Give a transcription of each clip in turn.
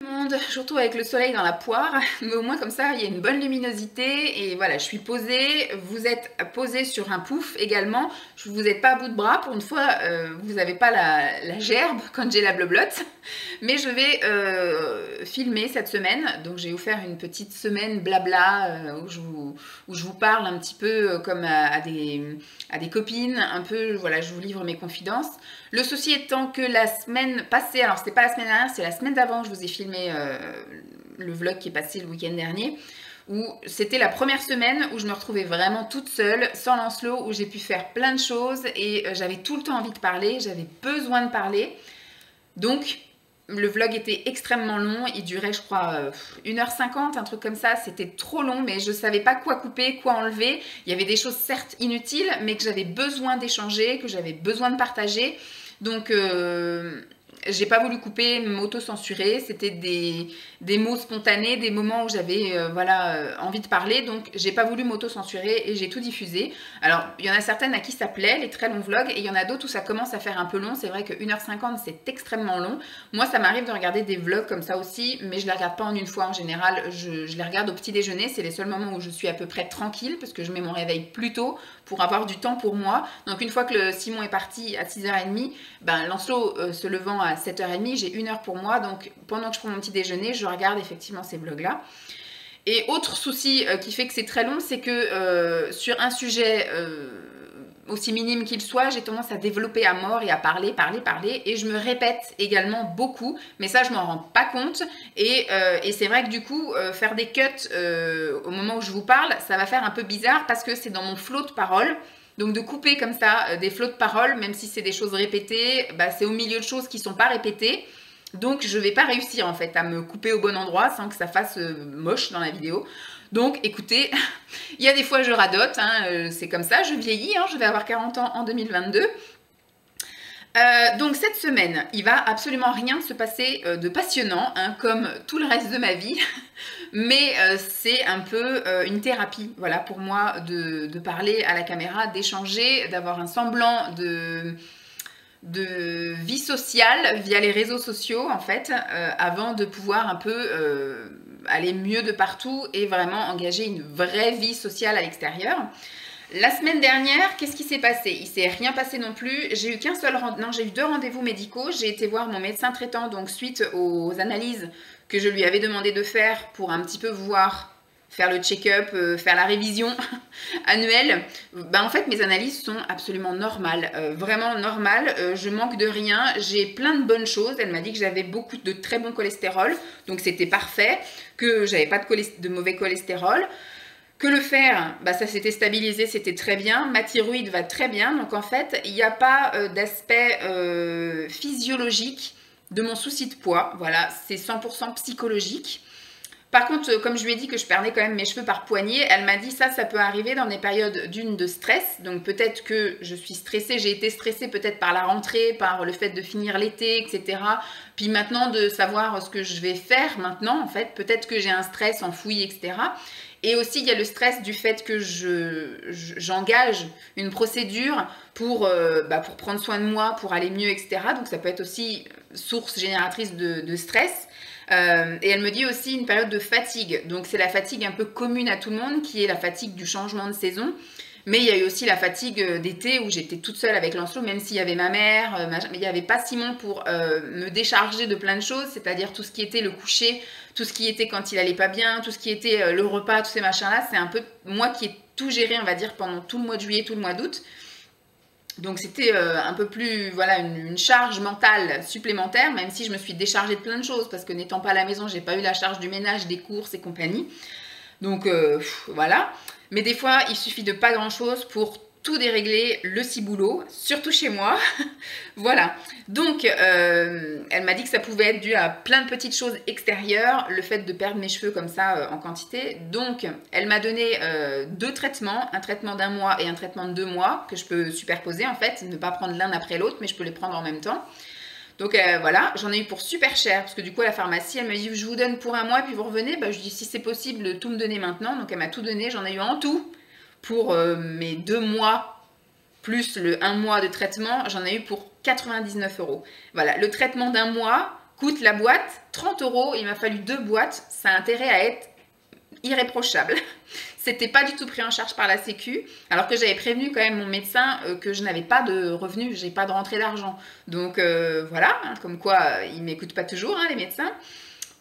Monde, surtout avec le soleil dans la poire, mais au moins comme ça il y a une bonne luminosité et voilà, je suis posée, vous êtes posé sur un pouf également, vous n'êtes pas à bout de bras, pour une fois vous n'avez pas la gerbe quand j'ai la bleu-blotte, mais je vais filmer cette semaine, donc je vais vous faire une petite semaine blabla où je vous parle un petit peu comme à des copines, un peu, voilà, je vous livre mes confidences. Le souci étant que la semaine passée, alors c'était pas la semaine dernière, c'est la semaine d'avant, je vous ai filmé le vlog qui est passé le week-end dernier, où c'était la première semaine où je me retrouvais vraiment toute seule, sans Lancelot, où j'ai pu faire plein de choses et j'avais tout le temps envie de parler, j'avais besoin de parler. Donc, le vlog était extrêmement long, il durait je crois 1h50, un truc comme ça, c'était trop long, mais je savais pas quoi couper, quoi enlever. Il y avait des choses certes inutiles, mais que j'avais besoin d'échanger, que j'avais besoin de partager. Donc j'ai pas voulu couper, m'auto-censurer, c'était des mots spontanés, des moments où j'avais voilà, envie de parler, donc j'ai pas voulu m'auto-censurer et j'ai tout diffusé. Alors il y en a certaines à qui ça plaît, les très longs vlogs, et il y en a d'autres où ça commence à faire un peu long, c'est vrai que 1h50 c'est extrêmement long. Moi ça m'arrive de regarder des vlogs comme ça aussi, mais je les regarde pas en une fois en général, je les regarde au petit déjeuner, c'est les seuls moments où je suis à peu près tranquille, parce que je mets mon réveil plus tôt pour avoir du temps pour moi. Donc une fois que Simon est parti à 6h30, ben Lancelot se levant à 7h30, j'ai 1 heure pour moi, donc pendant que je prends mon petit déjeuner, je regarde effectivement ces vlogs-là. Et autre souci qui fait que c'est très long, c'est que sur un sujet aussi minime qu'il soit, j'ai tendance à développer à mort et à parler, et je me répète également beaucoup, mais ça je m'en rends pas compte, et c'est vrai que du coup, faire des cuts au moment où je vous parle, ça va faire un peu bizarre, parce que c'est dans mon flot de paroles. Donc de couper comme ça des flots de paroles, même si c'est des choses répétées, bah, c'est au milieu de choses qui sont pas répétées. Donc je vais pas réussir en fait à me couper au bon endroit sans que ça fasse moche dans la vidéo. Donc écoutez, il y a des fois je radote, hein, c'est comme ça, je vieillis, hein, je vais avoir 40 ans en 2022. Donc cette semaine, il va absolument rien se passer de passionnant, hein, comme tout le reste de ma vie, mais c'est un peu une thérapie, voilà, pour moi de parler à la caméra, d'échanger, d'avoir un semblant de vie sociale via les réseaux sociaux en fait, avant de pouvoir un peu aller mieux de partout et vraiment engager une vraie vie sociale à l'extérieur. La semaine dernière, qu'est-ce qui s'est passé? Il s'est rien passé non plus. J'ai eu qu'un seul non, j'ai eu 2 rendez-vous médicaux. J'ai été voir mon médecin traitant, donc suite aux analyses que je lui avais demandé de faire pour un petit peu voir, faire le check-up, faire la révision annuelle. Ben, en fait, mes analyses sont absolument normales, vraiment normales. Je manque de rien. J'ai plein de bonnes choses. Elle m'a dit que j'avais beaucoup de très bon cholestérol, donc c'était parfait, que j'avais pas de mauvais cholestérol. Que le fer, bah ça s'était stabilisé, c'était très bien. Ma thyroïde va très bien. Donc en fait, il n'y a pas d'aspect physiologique de mon souci de poids. Voilà, c'est 100% psychologique. Par contre, comme je lui ai dit que je perdais quand même mes cheveux par poignée, elle m'a dit ça peut arriver dans des périodes de stress. Donc peut-être que je suis stressée, j'ai été stressée peut-être par la rentrée, par le fait de finir l'été, etc. Puis maintenant de savoir ce que je vais faire maintenant, en fait, peut-être que j'ai un stress enfoui, etc. Et aussi, il y a le stress du fait que j'engage une procédure pour prendre soin de moi, pour aller mieux, etc. Donc ça peut être aussi source génératrice de stress. Et elle me dit aussi une période de fatigue. Donc c'est la fatigue un peu commune à tout le monde, qui est la fatigue du changement de saison. Mais il y a eu aussi la fatigue d'été où j'étais toute seule avec Lancelot, même s'il y avait ma mère, mais il n'y avait pas Simon pour me décharger de plein de choses, c'est-à-dire tout ce qui était le coucher, tout ce qui était quand il allait pas bien, tout ce qui était le repas, tous ces machins-là. C'est un peu moi qui ai tout géré, on va dire, pendant tout le mois de juillet, tout le mois d'août. Donc c'était un peu plus, voilà, une charge mentale supplémentaire, même si je me suis déchargée de plein de choses, parce que n'étant pas à la maison, j'ai pas eu la charge du ménage, des courses et compagnie. Donc voilà. Mais des fois, il suffit de pas grand-chose pour tout dérégler, le ciboulot, surtout chez moi. Voilà. Donc, elle m'a dit que ça pouvait être dû à plein de petites choses extérieures, le fait de perdre mes cheveux comme ça en quantité. Donc, elle m'a donné 2 traitements, un traitement d'1 mois et un traitement de 2 mois, que je peux superposer en fait, ne pas prendre l'un après l'autre, mais je peux les prendre en même temps. Donc voilà, j'en ai eu pour super cher, parce que du coup à la pharmacie, elle me dit je vous donne pour 1 mois, puis vous revenez. Bah, je dis si c'est possible, tout me donner maintenant. Donc elle m'a tout donné, j'en ai eu en tout pour mes 2 mois, plus le 1 mois de traitement, j'en ai eu pour 99 €. Voilà, le traitement d'1 mois, coûte la boîte 30 €. Il m'a fallu 2 boîtes. Ça a intérêt à être irréprochable. C'était pas du tout pris en charge par la Sécu, alors que j'avais prévenu quand même mon médecin que je n'avais pas de revenus, j'ai pas de rentrée d'argent. Donc voilà, hein, comme quoi ils m'écoutent pas toujours, hein, les médecins.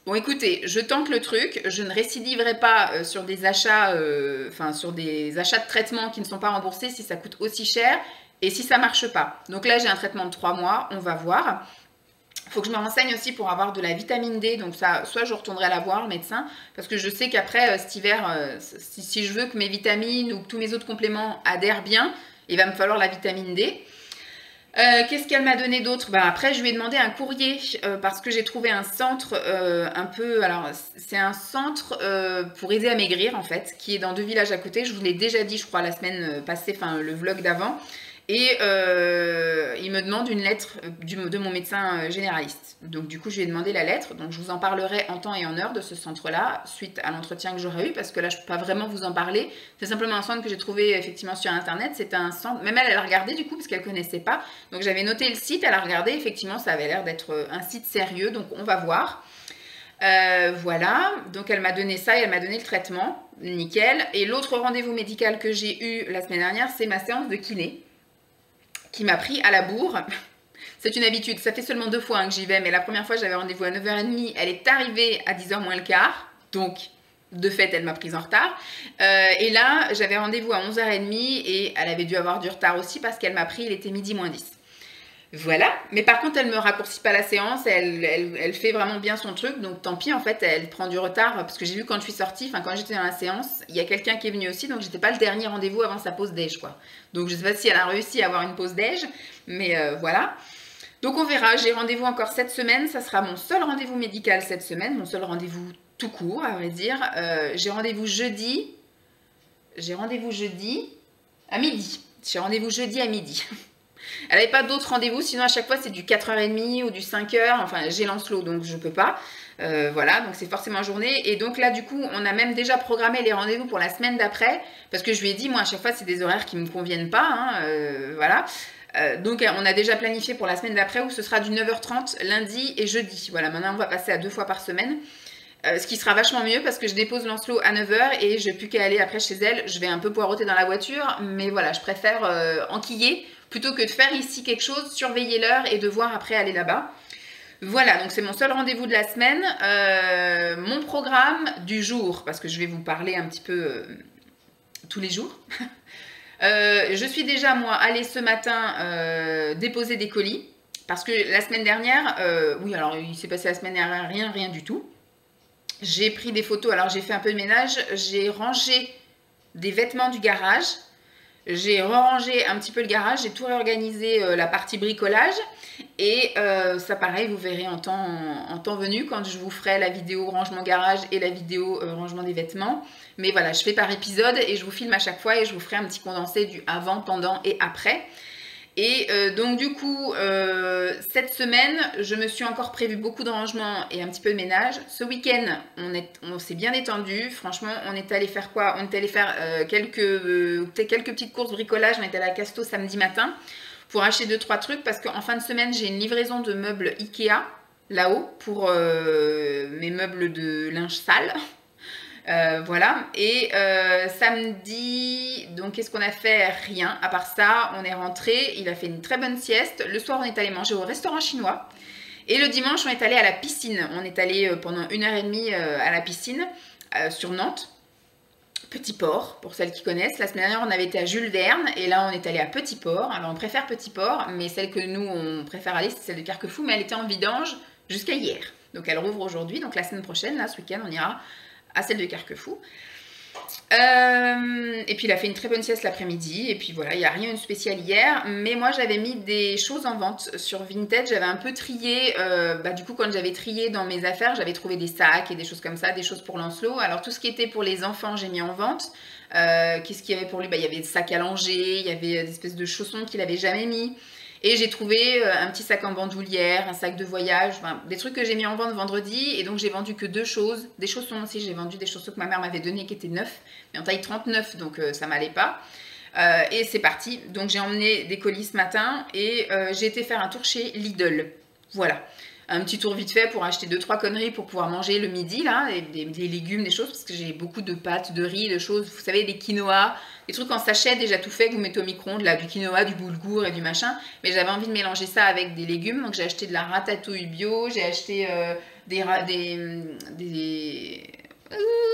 Bon, écoutez, je tente le truc. Je ne récidiverai pas sur des achats, sur des achats de traitement qui ne sont pas remboursés si ça coûte aussi cher et si ça marche pas. Donc là, j'ai un traitement de 3 mois. On va voir. Il faut que je me renseigne aussi pour avoir de la vitamine D. Donc ça, soit je retournerai la voir, le médecin, parce que je sais qu'après, cet hiver, si je veux que mes vitamines ou que tous mes autres compléments adhèrent bien, il va me falloir la vitamine D. Qu'est-ce qu'elle m'a donné d'autre? Après, je lui ai demandé un courrier parce que j'ai trouvé un centre un peu... Alors, c'est un centre pour aider à maigrir, en fait, qui est dans 2 villages à côté. Je vous l'ai déjà dit, je crois, la semaine passée, enfin, le vlog d'avant. Et il me demande une lettre de mon médecin généraliste. Donc du coup, je lui ai demandé la lettre. Donc je vous en parlerai en temps et en heure de ce centre-là, suite à l'entretien que j'aurai eu, parce que là, je ne peux pas vraiment vous en parler. C'est simplement un centre que j'ai trouvé effectivement sur Internet. C'est un centre, même elle a regardé du coup, parce qu'elle ne connaissait pas. Donc j'avais noté le site, elle a regardé. Effectivement, ça avait l'air d'être un site sérieux, donc on va voir. Voilà, donc elle m'a donné ça et elle m'a donné le traitement, nickel. Et l'autre rendez-vous médical que j'ai eu la semaine dernière, c'est ma séance de kiné, qui m'a pris à la bourre. C'est une habitude, ça fait seulement 2 fois que j'y vais, mais la première fois j'avais rendez-vous à 9h30, elle est arrivée à 10h moins le quart, donc de fait elle m'a prise en retard. Et là j'avais rendez-vous à 11h30 et elle avait dû avoir du retard aussi parce qu'elle m'a pris, il était midi moins 10. Voilà, mais par contre elle me raccourcit pas la séance, elle fait vraiment bien son truc, donc tant pis en fait, elle prend du retard, parce que j'ai vu quand je suis sortie, enfin quand j'étais dans la séance, il y a quelqu'un qui est venu aussi, donc j'étais pas le dernier rendez-vous avant sa pause déj quoi. Donc je sais pas si elle a réussi à avoir une pause déj, mais voilà. Donc on verra, j'ai rendez-vous encore cette semaine, ça sera mon seul rendez-vous médical cette semaine, mon seul rendez-vous tout court à vrai dire. J'ai rendez-vous jeudi à midi, j'ai rendez-vous jeudi à midi. Elle n'avait pas d'autres rendez-vous, sinon à chaque fois c'est du 4h30 ou du 5h, enfin j'ai Lancelot donc je peux pas. Voilà, donc c'est forcément journée. Et donc là du coup on a même déjà programmé les rendez-vous pour la semaine d'après, parce que je lui ai dit moi à chaque fois c'est des horaires qui ne me conviennent pas, hein, voilà. Donc on a déjà planifié pour la semaine d'après où ce sera du 9h30 lundi et jeudi. Voilà, maintenant on va passer à 2 fois par semaine. Ce qui sera vachement mieux parce que je dépose Lancelot à 9h et je n'ai plus qu'à aller après chez elle. Je vais un peu poireauter dans la voiture, mais voilà, je préfère enquiller plutôt que de faire ici quelque chose, surveiller l'heure et devoir après aller là-bas. Voilà, donc c'est mon seul rendez-vous de la semaine. Mon programme du jour, parce que je vais vous parler un petit peu tous les jours. Je suis déjà, moi, allée ce matin déposer des colis. Parce que la semaine dernière, oui, alors il s'est passé la semaine dernière rien du tout. J'ai pris des photos, alors j'ai fait un peu de ménage, j'ai rangé des vêtements du garage. J'ai rangé un petit peu le garage, j'ai tout réorganisé la partie bricolage et ça pareil vous verrez en temps venu quand je vous ferai la vidéo rangement garage et la vidéo rangement des vêtements. Mais voilà, je fais par épisode et je vous filme à chaque fois et je vous ferai un petit condensé du avant, pendant et après. Et donc du coup, cette semaine, je me suis encore prévu beaucoup de rangement et un petit peu de ménage. Ce week-end, on s'est bien étendu. Franchement, on est allé faire quoi? On est allé faire quelques petites courses bricolage. On est allé à Casto samedi matin pour acheter 2-3 trucs parce qu'en fin de semaine, j'ai une livraison de meubles Ikea là-haut pour mes meubles de linge sale. Voilà, et samedi, donc qu'est-ce qu'on a fait? Rien, à part ça, on est rentré, il a fait une très bonne sieste. Le soir, on est allé manger au restaurant chinois. Et le dimanche, on est allé à la piscine. On est allé pendant 1h30 à la piscine sur Nantes. Petit Port, pour celles qui connaissent. La semaine dernière, on avait été à Jules Verne et là, on est allé à Petit Port. Alors, on préfère Petit Port, mais celle que nous, on préfère aller, c'est celle de Carquefou, mais elle était en vidange jusqu'à hier. Donc, elle rouvre aujourd'hui. Donc, la semaine prochaine, là, ce week-end, on ira à celle de Carquefou. Et puis il a fait une très bonne sieste l'après-midi. Et puis voilà, il n'y a rien de spécial hier. Mais moi j'avais mis des choses en vente sur Vinted. J'avais un peu trié. Du coup quand j'avais trié dans mes affaires, j'avais trouvé des sacs et des choses comme ça, des choses pour Lancelot. Alors tout ce qui était pour les enfants, j'ai mis en vente. Qu'est-ce qu'il y avait pour lui? Il y avait des sacs à langer, il y avait des espèces de chaussons qu'il n'avait jamais mis. Et j'ai trouvé un petit sac en bandoulière, un sac de voyage, enfin, des trucs que j'ai mis en vente vendredi. Et donc j'ai vendu que 2 choses. Des chaussons aussi, j'ai vendu des chaussons que ma mère m'avait donné qui étaient neufs, mais en taille 39, donc ça m'allait pas. Et c'est parti. Donc j'ai emmené des colis ce matin et j'ai été faire un tour chez Lidl. Voilà. un petit tour vite fait pour acheter 2-3 conneries pour pouvoir manger le midi, là, et des légumes, des choses, parce que j'ai beaucoup de pâtes, de riz, de choses, vous savez, des quinoa, des trucs en sachet déjà tout fait que vous mettez au micro-ondes, là, du quinoa, du boulgour et du machin, mais j'avais envie de mélanger ça avec des légumes, donc j'ai acheté de la ratatouille bio, j'ai acheté des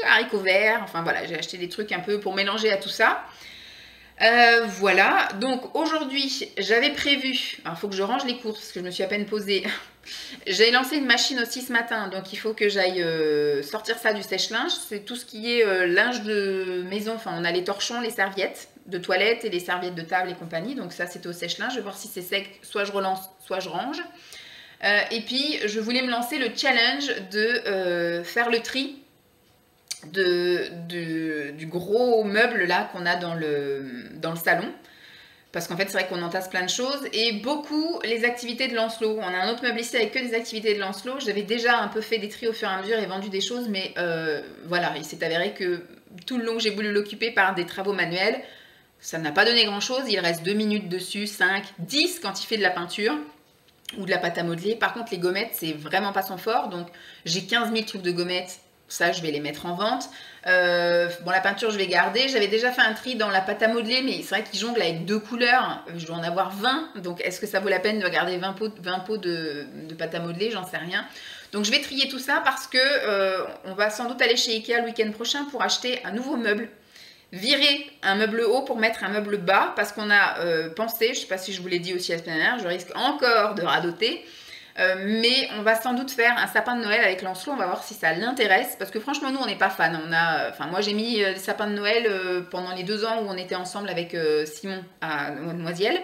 haricots verts, enfin voilà, j'ai acheté des trucs un peu pour mélanger à tout ça. Voilà, donc aujourd'hui j'avais prévu, il faut que je range les courses parce que je me suis à peine posée. J'ai lancé une machine aussi ce matin, donc il faut que j'aille sortir ça du sèche-linge. C'est tout ce qui est linge de maison, enfin on a les torchons, les serviettes de toilette et les serviettes de table et compagnie, donc ça c'est au sèche-linge. Je vais voir si c'est sec, soit je relance, soit je range. Et puis je voulais me lancer le challenge de faire le tri du gros meuble là qu'on a dans le salon, parce qu'en fait c'est vrai qu'on entasse plein de choses et beaucoup les activités de Lancelot. On a un autre meuble ici avec que des activités de Lancelot. J'avais déjà un peu fait des tris au fur et à mesure et vendu des choses, mais voilà, il s'est avéré que tout le long que j'ai voulu l'occuper par des travaux manuels, ça n'a pas donné grand chose. Il reste 2 minutes dessus, 5, 10 quand il fait de la peinture ou de la pâte à modeler. Par contre les gommettes c'est vraiment pas son fort, donc j'ai 15 000 trucs de gommettes. Ça, je vais les mettre en vente. Bon, la peinture, je vais garder. J'avais déjà fait un tri dans la pâte à modeler, mais c'est vrai qu'il jongle avec 2 couleurs. Je dois en avoir 20. Donc, est-ce que ça vaut la peine de garder 20 pots de pâte à modeler? J'en sais rien. Donc, je vais trier tout ça parce que on va sans doute aller chez Ikea le week-end prochain pour acheter un nouveau meuble. Virer un meuble haut pour mettre un meuble bas parce qu'on a pensé, je ne sais pas si je vous l'ai dit aussi la semaine dernière, je risque encore de radoter. Mais on va sans doute faire un sapin de Noël avec Lancelot, on va voir si ça l'intéresse, parce que franchement nous on n'est pas fans, moi j'ai mis des sapins de Noël pendant les 2 ans où on était ensemble avec Simon à Noisiel,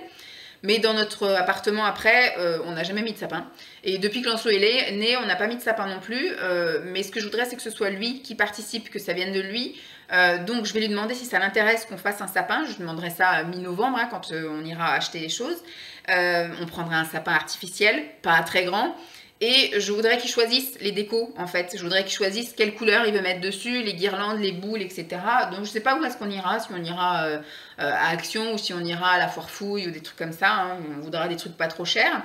mais dans notre appartement après on n'a jamais mis de sapin, et depuis que Lancelot est né on n'a pas mis de sapin non plus, mais ce que je voudrais c'est que ce soit lui qui participe, que ça vienne de lui. Donc je vais lui demander si ça l'intéresse qu'on fasse un sapin. Je lui demanderai ça à mi-novembre quand on ira acheter les choses. On prendra un sapin artificiel, pas très grand. Et je voudrais qu'il choisisse les décos en fait. Je voudrais qu'il choisisse quelle couleur il veut mettre dessus, les guirlandes, les boules, etc. Donc je sais pas où est-ce qu'on ira, si on ira à Action ou si on ira à la Foire Fouille ou des trucs comme ça. Hein. On voudra des trucs pas trop chers.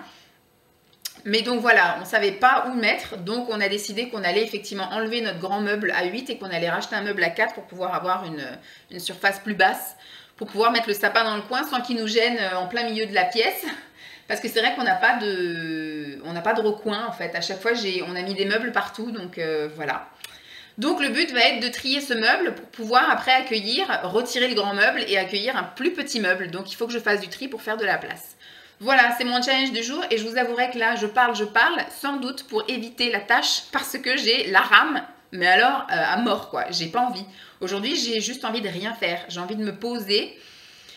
Mais donc voilà, on ne savait pas où le mettre, donc on a décidé qu'on allait effectivement enlever notre grand meuble à 8 et qu'on allait racheter un meuble à 4 pour pouvoir avoir une surface plus basse, pour pouvoir mettre le sapin dans le coin sans qu'il nous gêne en plein milieu de la pièce. Parce que c'est vrai qu'on n'a pas de recoin en fait. À chaque fois, on a mis des meubles partout, donc voilà. Donc le but va être de trier ce meuble pour pouvoir après retirer le grand meuble et accueillir un plus petit meuble. Donc il faut que je fasse du tri pour faire de la place. Voilà, c'est mon challenge du jour et je vous avouerai que là, je parle, sans doute pour éviter la tâche parce que j'ai la rame, mais alors à mort quoi, j'ai pas envie. Aujourd'hui, j'ai juste envie de rien faire, j'ai envie de me poser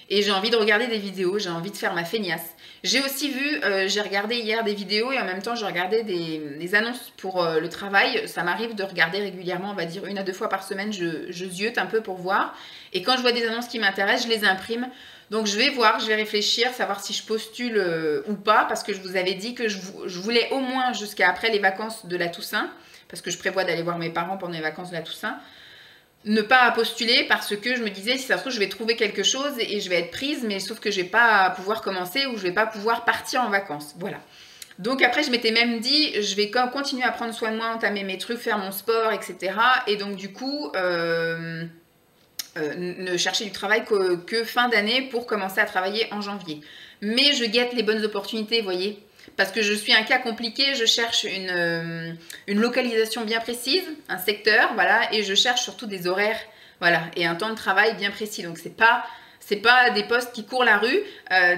et j'ai envie de regarder des vidéos, j'ai envie de faire ma feignasse. J'ai aussi vu, j'ai regardé hier des vidéos et en même temps, je regardais des annonces pour le travail. Ça m'arrive de regarder régulièrement, on va dire 1 à 2 fois par semaine, je ziote un peu pour voir. Et quand je vois des annonces qui m'intéressent, je les imprime. Donc je vais voir, je vais réfléchir, savoir si je postule ou pas, parce que je vous avais dit que je voulais au moins jusqu'à après les vacances de la Toussaint, parce que je prévois d'aller voir mes parents pendant les vacances de la Toussaint, ne pas postuler parce que je me disais, si ça se trouve, je vais trouver quelque chose et je vais être prise, mais sauf que je vais pas pouvoir commencer ou je vais pas pouvoir partir en vacances. Voilà. Donc après, je m'étais même dit, je vais continuer à prendre soin de moi, entamer mes trucs, faire mon sport, etc. Et donc du coup... ne chercher du travail que fin d'année pour commencer à travailler en janvier. Mais je guette les bonnes opportunités, vous voyez. Parce que je suis un cas compliqué, je cherche une localisation bien précise, un secteur, voilà, et je cherche surtout des horaires, voilà, et un temps de travail bien précis. Donc c'est pas des postes qui courent la rue,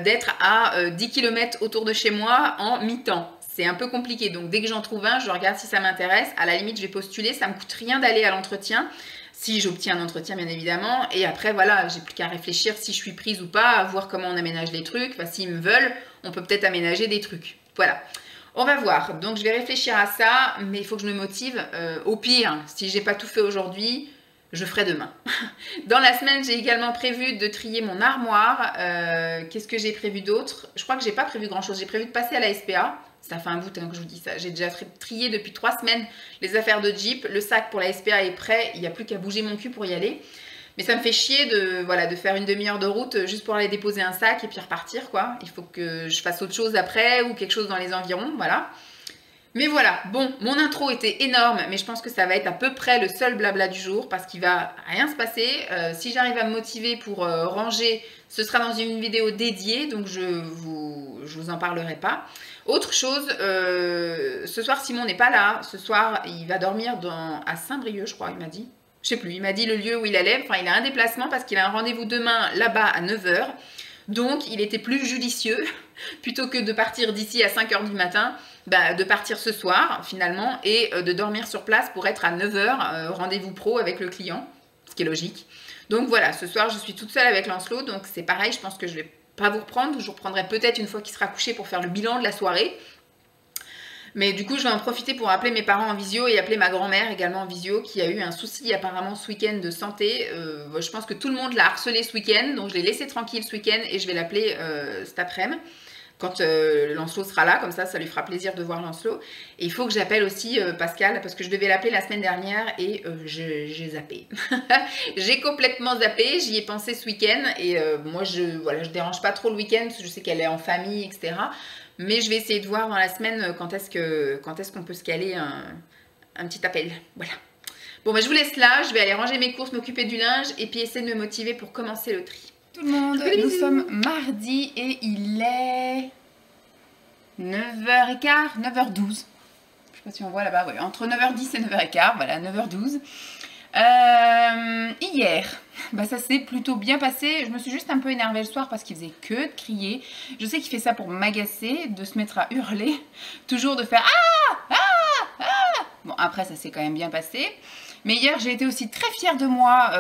d'être à 10 km autour de chez moi en mi-temps. C'est un peu compliqué. Donc dès que j'en trouve un, je regarde si ça m'intéresse. À la limite, je vais postuler, ça me coûte rien d'aller à l'entretien. Si j'obtiens un entretien, bien évidemment. Et après, voilà, j'ai plus qu'à réfléchir si je suis prise ou pas, à voir comment on aménage les trucs. Enfin, s'ils me veulent, on peut peut-être aménager des trucs. Voilà. On va voir. Donc, je vais réfléchir à ça, mais il faut que je me motive. Au pire, si j'ai pas tout fait aujourd'hui, je ferai demain. Dans la semaine, j'ai également prévu de trier mon armoire. Qu'est-ce que j'ai prévu d'autre? Je crois que j'ai pas prévu grand-chose. J'ai prévu de passer à la SPA. Ça fait un bout que je vous dis ça. J'ai déjà trié depuis 3 semaines les affaires de Jeep. Le sac pour la SPA est prêt. Il n'y a plus qu'à bouger mon cul pour y aller. Mais ça me fait chier de faire une demi-heure de route juste pour aller déposer un sac et puis repartir, quoi. Il faut que je fasse autre chose après ou quelque chose dans les environs, voilà. Mais voilà, bon, mon intro était énorme, mais je pense que ça va être à peu près le seul blabla du jour parce qu'il va rien se passer. Si j'arrive à me motiver pour ranger, ce sera dans une vidéo dédiée, donc je vous en parlerai pas. Autre chose, ce soir Simon n'est pas là. Ce soir, il va dormir à Saint-Brieuc, je crois, il m'a dit. Je sais plus, il m'a dit le lieu où il allait. Enfin, il a un déplacement parce qu'il a un rendez-vous demain là-bas à 9 h. Donc, il était plus judicieux, plutôt que de partir d'ici à 5 h du matin, bah, de partir ce soir, finalement, et de dormir sur place pour être à 9 h, rendez-vous pro avec le client, ce qui est logique. Donc voilà, ce soir, je suis toute seule avec Lancelot, donc c'est pareil, je pense que je ne vais pas vous reprendre. Je vous reprendrai peut-être une fois qu'il sera couché pour faire le bilan de la soirée. Mais du coup, je vais en profiter pour appeler mes parents en visio et appeler ma grand-mère également en visio qui a eu un souci apparemment ce week-end de santé. Je pense que tout le monde l'a harcelé ce week-end, donc je l'ai laissé tranquille ce week-end et je vais l'appeler cet après-midi quand Lancelot sera là, comme ça lui fera plaisir de voir Lancelot. Et il faut que j'appelle aussi Pascal parce que je devais l'appeler la semaine dernière et j'ai zappé. J'ai complètement zappé, j'y ai pensé ce week-end et moi je dérange pas trop le week-end parce que je sais qu'elle est en famille, etc. Mais je vais essayer de voir dans la semaine quand est-ce qu'on peut se caler un petit appel. Voilà. Bon, bah, je vous laisse là. Je vais aller ranger mes courses, m'occuper du linge et puis essayer de me motiver pour commencer le tri. Tout le monde, nous sommes mardi et il est 9h15, 9h12. Je sais pas si on voit là-bas, ouais, entre 9h10 et 9h15, voilà, 9h12. Hier, bah ça s'est plutôt bien passé. Je me suis juste un peu énervée le soir parce qu'il faisait que de crier. Je sais qu'il fait ça pour m'agacer, de se mettre à hurler, toujours de faire ah, ah, ah. Bon, après ça s'est quand même bien passé. Mais hier j'ai été aussi très fière de moi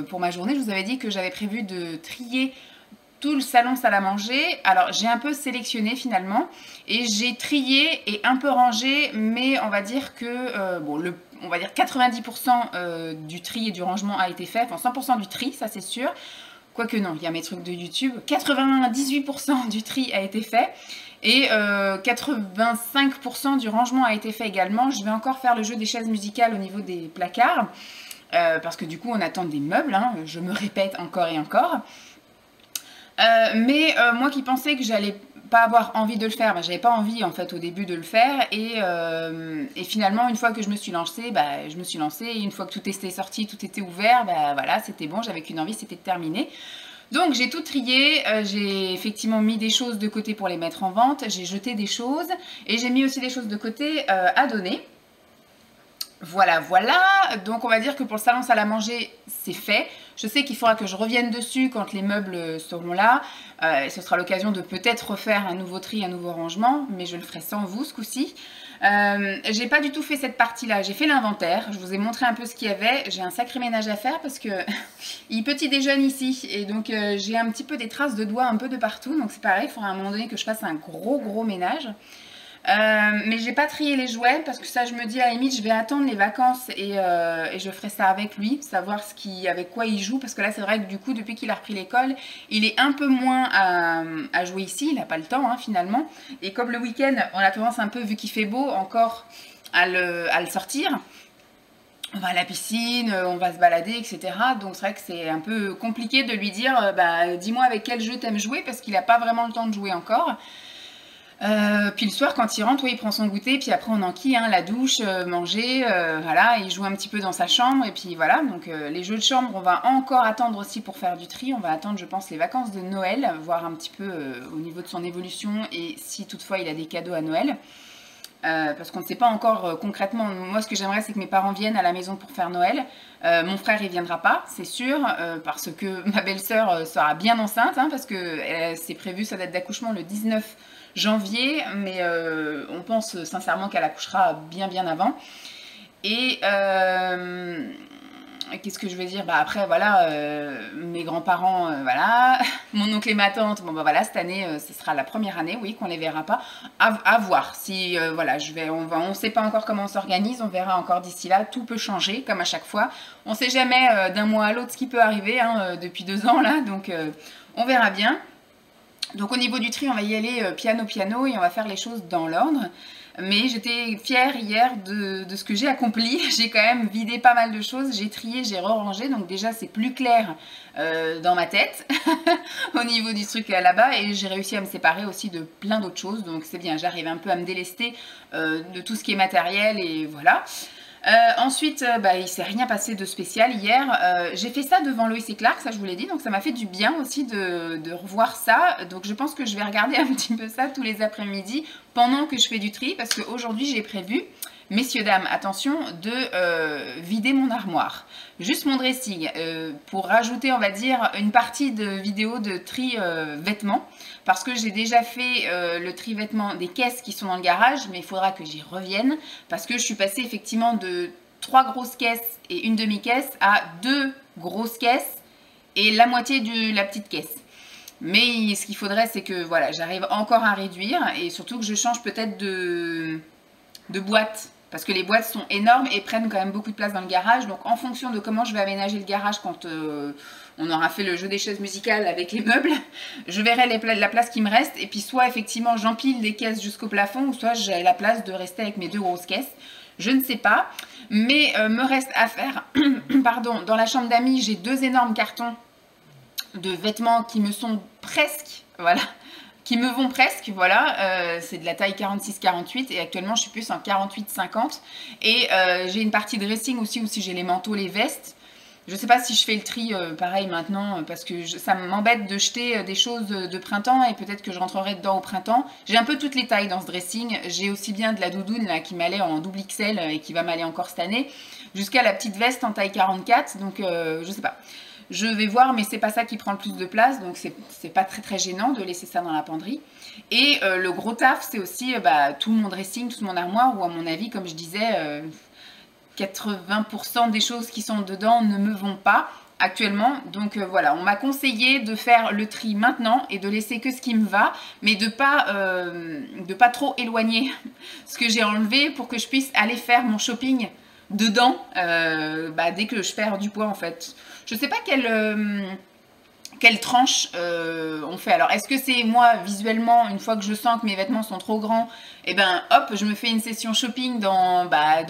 pour ma journée. Je vous avais dit que j'avais prévu de trier tout le salon salle à manger. Alors j'ai un peu sélectionné finalement et j'ai trié et un peu rangé, mais on va dire que bon, on va dire 90% du tri et du rangement a été fait, enfin 100% du tri, ça c'est sûr. Quoique non, il y a mes trucs de YouTube. 98% du tri a été fait et 85% du rangement a été fait également. Je vais encore faire le jeu des chaises musicales au niveau des placards parce que du coup on attend des meubles, hein, je me répète encore et encore. Mais moi qui pensais que j'allais pas avoir envie de le faire, bah, j'avais pas envie en fait au début de le faire et finalement une fois que je me suis lancée, bah, je me suis lancée et une fois que tout était sorti, tout était ouvert, bah, voilà, c'était bon, j'avais qu'une envie, c'était de terminer. Donc j'ai tout trié, j'ai effectivement mis des choses de côté pour les mettre en vente, j'ai jeté des choses et j'ai mis aussi des choses de côté à donner. Voilà, voilà, donc on va dire que pour le salon salle à manger, c'est fait. Je sais qu'il faudra que je revienne dessus quand les meubles seront là. Ce sera l'occasion de peut-être refaire un nouveau tri, un nouveau rangement, mais je le ferai sans vous ce coup-ci. J'ai pas du tout fait cette partie-là, j'ai fait l'inventaire, je vous ai montré un peu ce qu'il y avait. J'ai un sacré ménage à faire parce que il petit déjeune ici et donc j'ai un petit peu des traces de doigts un peu de partout. Donc c'est pareil, il faudra à un moment donné que je fasse un gros ménage. Mais j'ai pas trié les jouets parce que ça je me dis à la limite je vais attendre les vacances et je ferai ça avec lui, savoir avec quoi il joue parce que là c'est vrai que du coup depuis qu'il a repris l'école il est un peu moins à jouer ici, il n'a pas le temps hein, finalement et comme le week-end on a tendance un peu vu qu'il fait beau encore à le sortir. On va à la piscine, on va se balader, etc. Donc c'est vrai que c'est un peu compliqué de lui dire bah, dis-moi avec quel jeu t'aimes jouer parce qu'il n'a pas vraiment le temps de jouer encore. Puis le soir quand il rentre, oui, il prend son goûter, puis après on enquille, hein, la douche, manger, voilà, il joue un petit peu dans sa chambre, et puis voilà, donc les jeux de chambre, on va encore attendre aussi pour faire du tri, on va attendre je pense les vacances de Noël, voir un petit peu au niveau de son évolution, et si toutefois il a des cadeaux à Noël, parce qu'on ne sait pas encore concrètement, moi ce que j'aimerais c'est que mes parents viennent à la maison pour faire Noël, mon frère il viendra pas, c'est sûr, parce que ma belle-sœur sera bien enceinte, hein, parce que c'est prévu sa date d'accouchement le 19 janvier, mais on pense sincèrement qu'elle accouchera bien avant. Et qu'est-ce que je veux dire, bah après voilà, mes grands-parents, voilà, mon oncle et ma tante, bon bah voilà, cette année ce sera la première année, oui, qu'on les verra pas, à voir. Si voilà, on sait pas encore comment on s'organise, on verra encore d'ici là, tout peut changer comme à chaque fois. On sait jamais d'un mois à l'autre ce qui peut arriver hein, depuis 2 ans là, donc on verra bien. Donc au niveau du tri, on va y aller piano et on va faire les choses dans l'ordre. Mais j'étais fière hier de ce que j'ai accompli. J'ai quand même vidé pas mal de choses, j'ai trié, j'ai re-rangé, donc déjà c'est plus clair dans ma tête au niveau du truc là-bas, et j'ai réussi à me séparer aussi de plein d'autres choses, donc c'est bien, j'arrive un peu à me délester de tout ce qui est matériel, et voilà. Ensuite, il s'est rien passé de spécial hier. J'ai fait ça devant Lois et Clark, ça je vous l'ai dit, donc ça m'a fait du bien aussi de revoir ça. Donc je pense que je vais regarder un petit peu ça tous les après-midi pendant que je fais du tri, parce qu'aujourd'hui j'ai prévu, messieurs, dames, attention, de vider mon armoire. Juste mon dressing, pour rajouter, on va dire, une partie de vidéo de tri vêtements, parce que j'ai déjà fait le tri vêtements des caisses qui sont dans le garage, mais il faudra que j'y revienne, parce que je suis passée effectivement de 3 grosses caisses et une demi-caisse à 2 grosses caisses et la moitié de la petite caisse. Mais ce qu'il faudrait, c'est que voilà, j'arrive encore à réduire, et surtout que je change peut-être de boîte, parce que les boîtes sont énormes et prennent quand même beaucoup de place dans le garage. Donc en fonction de comment je vais aménager le garage quand on aura fait le jeu des chaises musicales avec les meubles, je verrai la place qui me reste, et puis soit effectivement j'empile les caisses jusqu'au plafond, ou soit j'ai la place de rester avec mes 2 grosses caisses. Je ne sais pas, mais me reste à faire, pardon, dans la chambre d'amis, j'ai 2 énormes cartons de vêtements qui me sont presque, voilà, qui me vont presque, voilà, c'est de la taille 46-48, et actuellement je suis plus en 48-50, et j'ai une partie dressing aussi, où si j'ai les manteaux, les vestes. Je ne sais pas si je fais le tri pareil maintenant, parce que ça m'embête de jeter des choses de printemps, et peut-être que je rentrerai dedans au printemps. J'ai un peu toutes les tailles dans ce dressing. J'ai aussi bien de la doudoune là, qui m'allait en double XL et qui va m'aller encore cette année, jusqu'à la petite veste en taille 44, donc je sais pas. Je vais voir, mais c'est pas ça qui prend le plus de place, donc c'est pas très gênant de laisser ça dans la penderie. Et le gros taf, c'est aussi tout mon dressing, toute mon armoire, où à mon avis, comme je disais, 80% des choses qui sont dedans ne me vont pas actuellement. Donc voilà, on m'a conseillé de faire le tri maintenant et de laisser que ce qui me va, mais de pas trop éloigner ce que j'ai enlevé, pour que je puisse aller faire mon shopping dedans dès que je perds du poids en fait. Je sais pas quelle tranche on fait. Alors, est-ce que c'est moi, visuellement, une fois que je sens que mes vêtements sont trop grands, et ben hop, je me fais une session shopping dans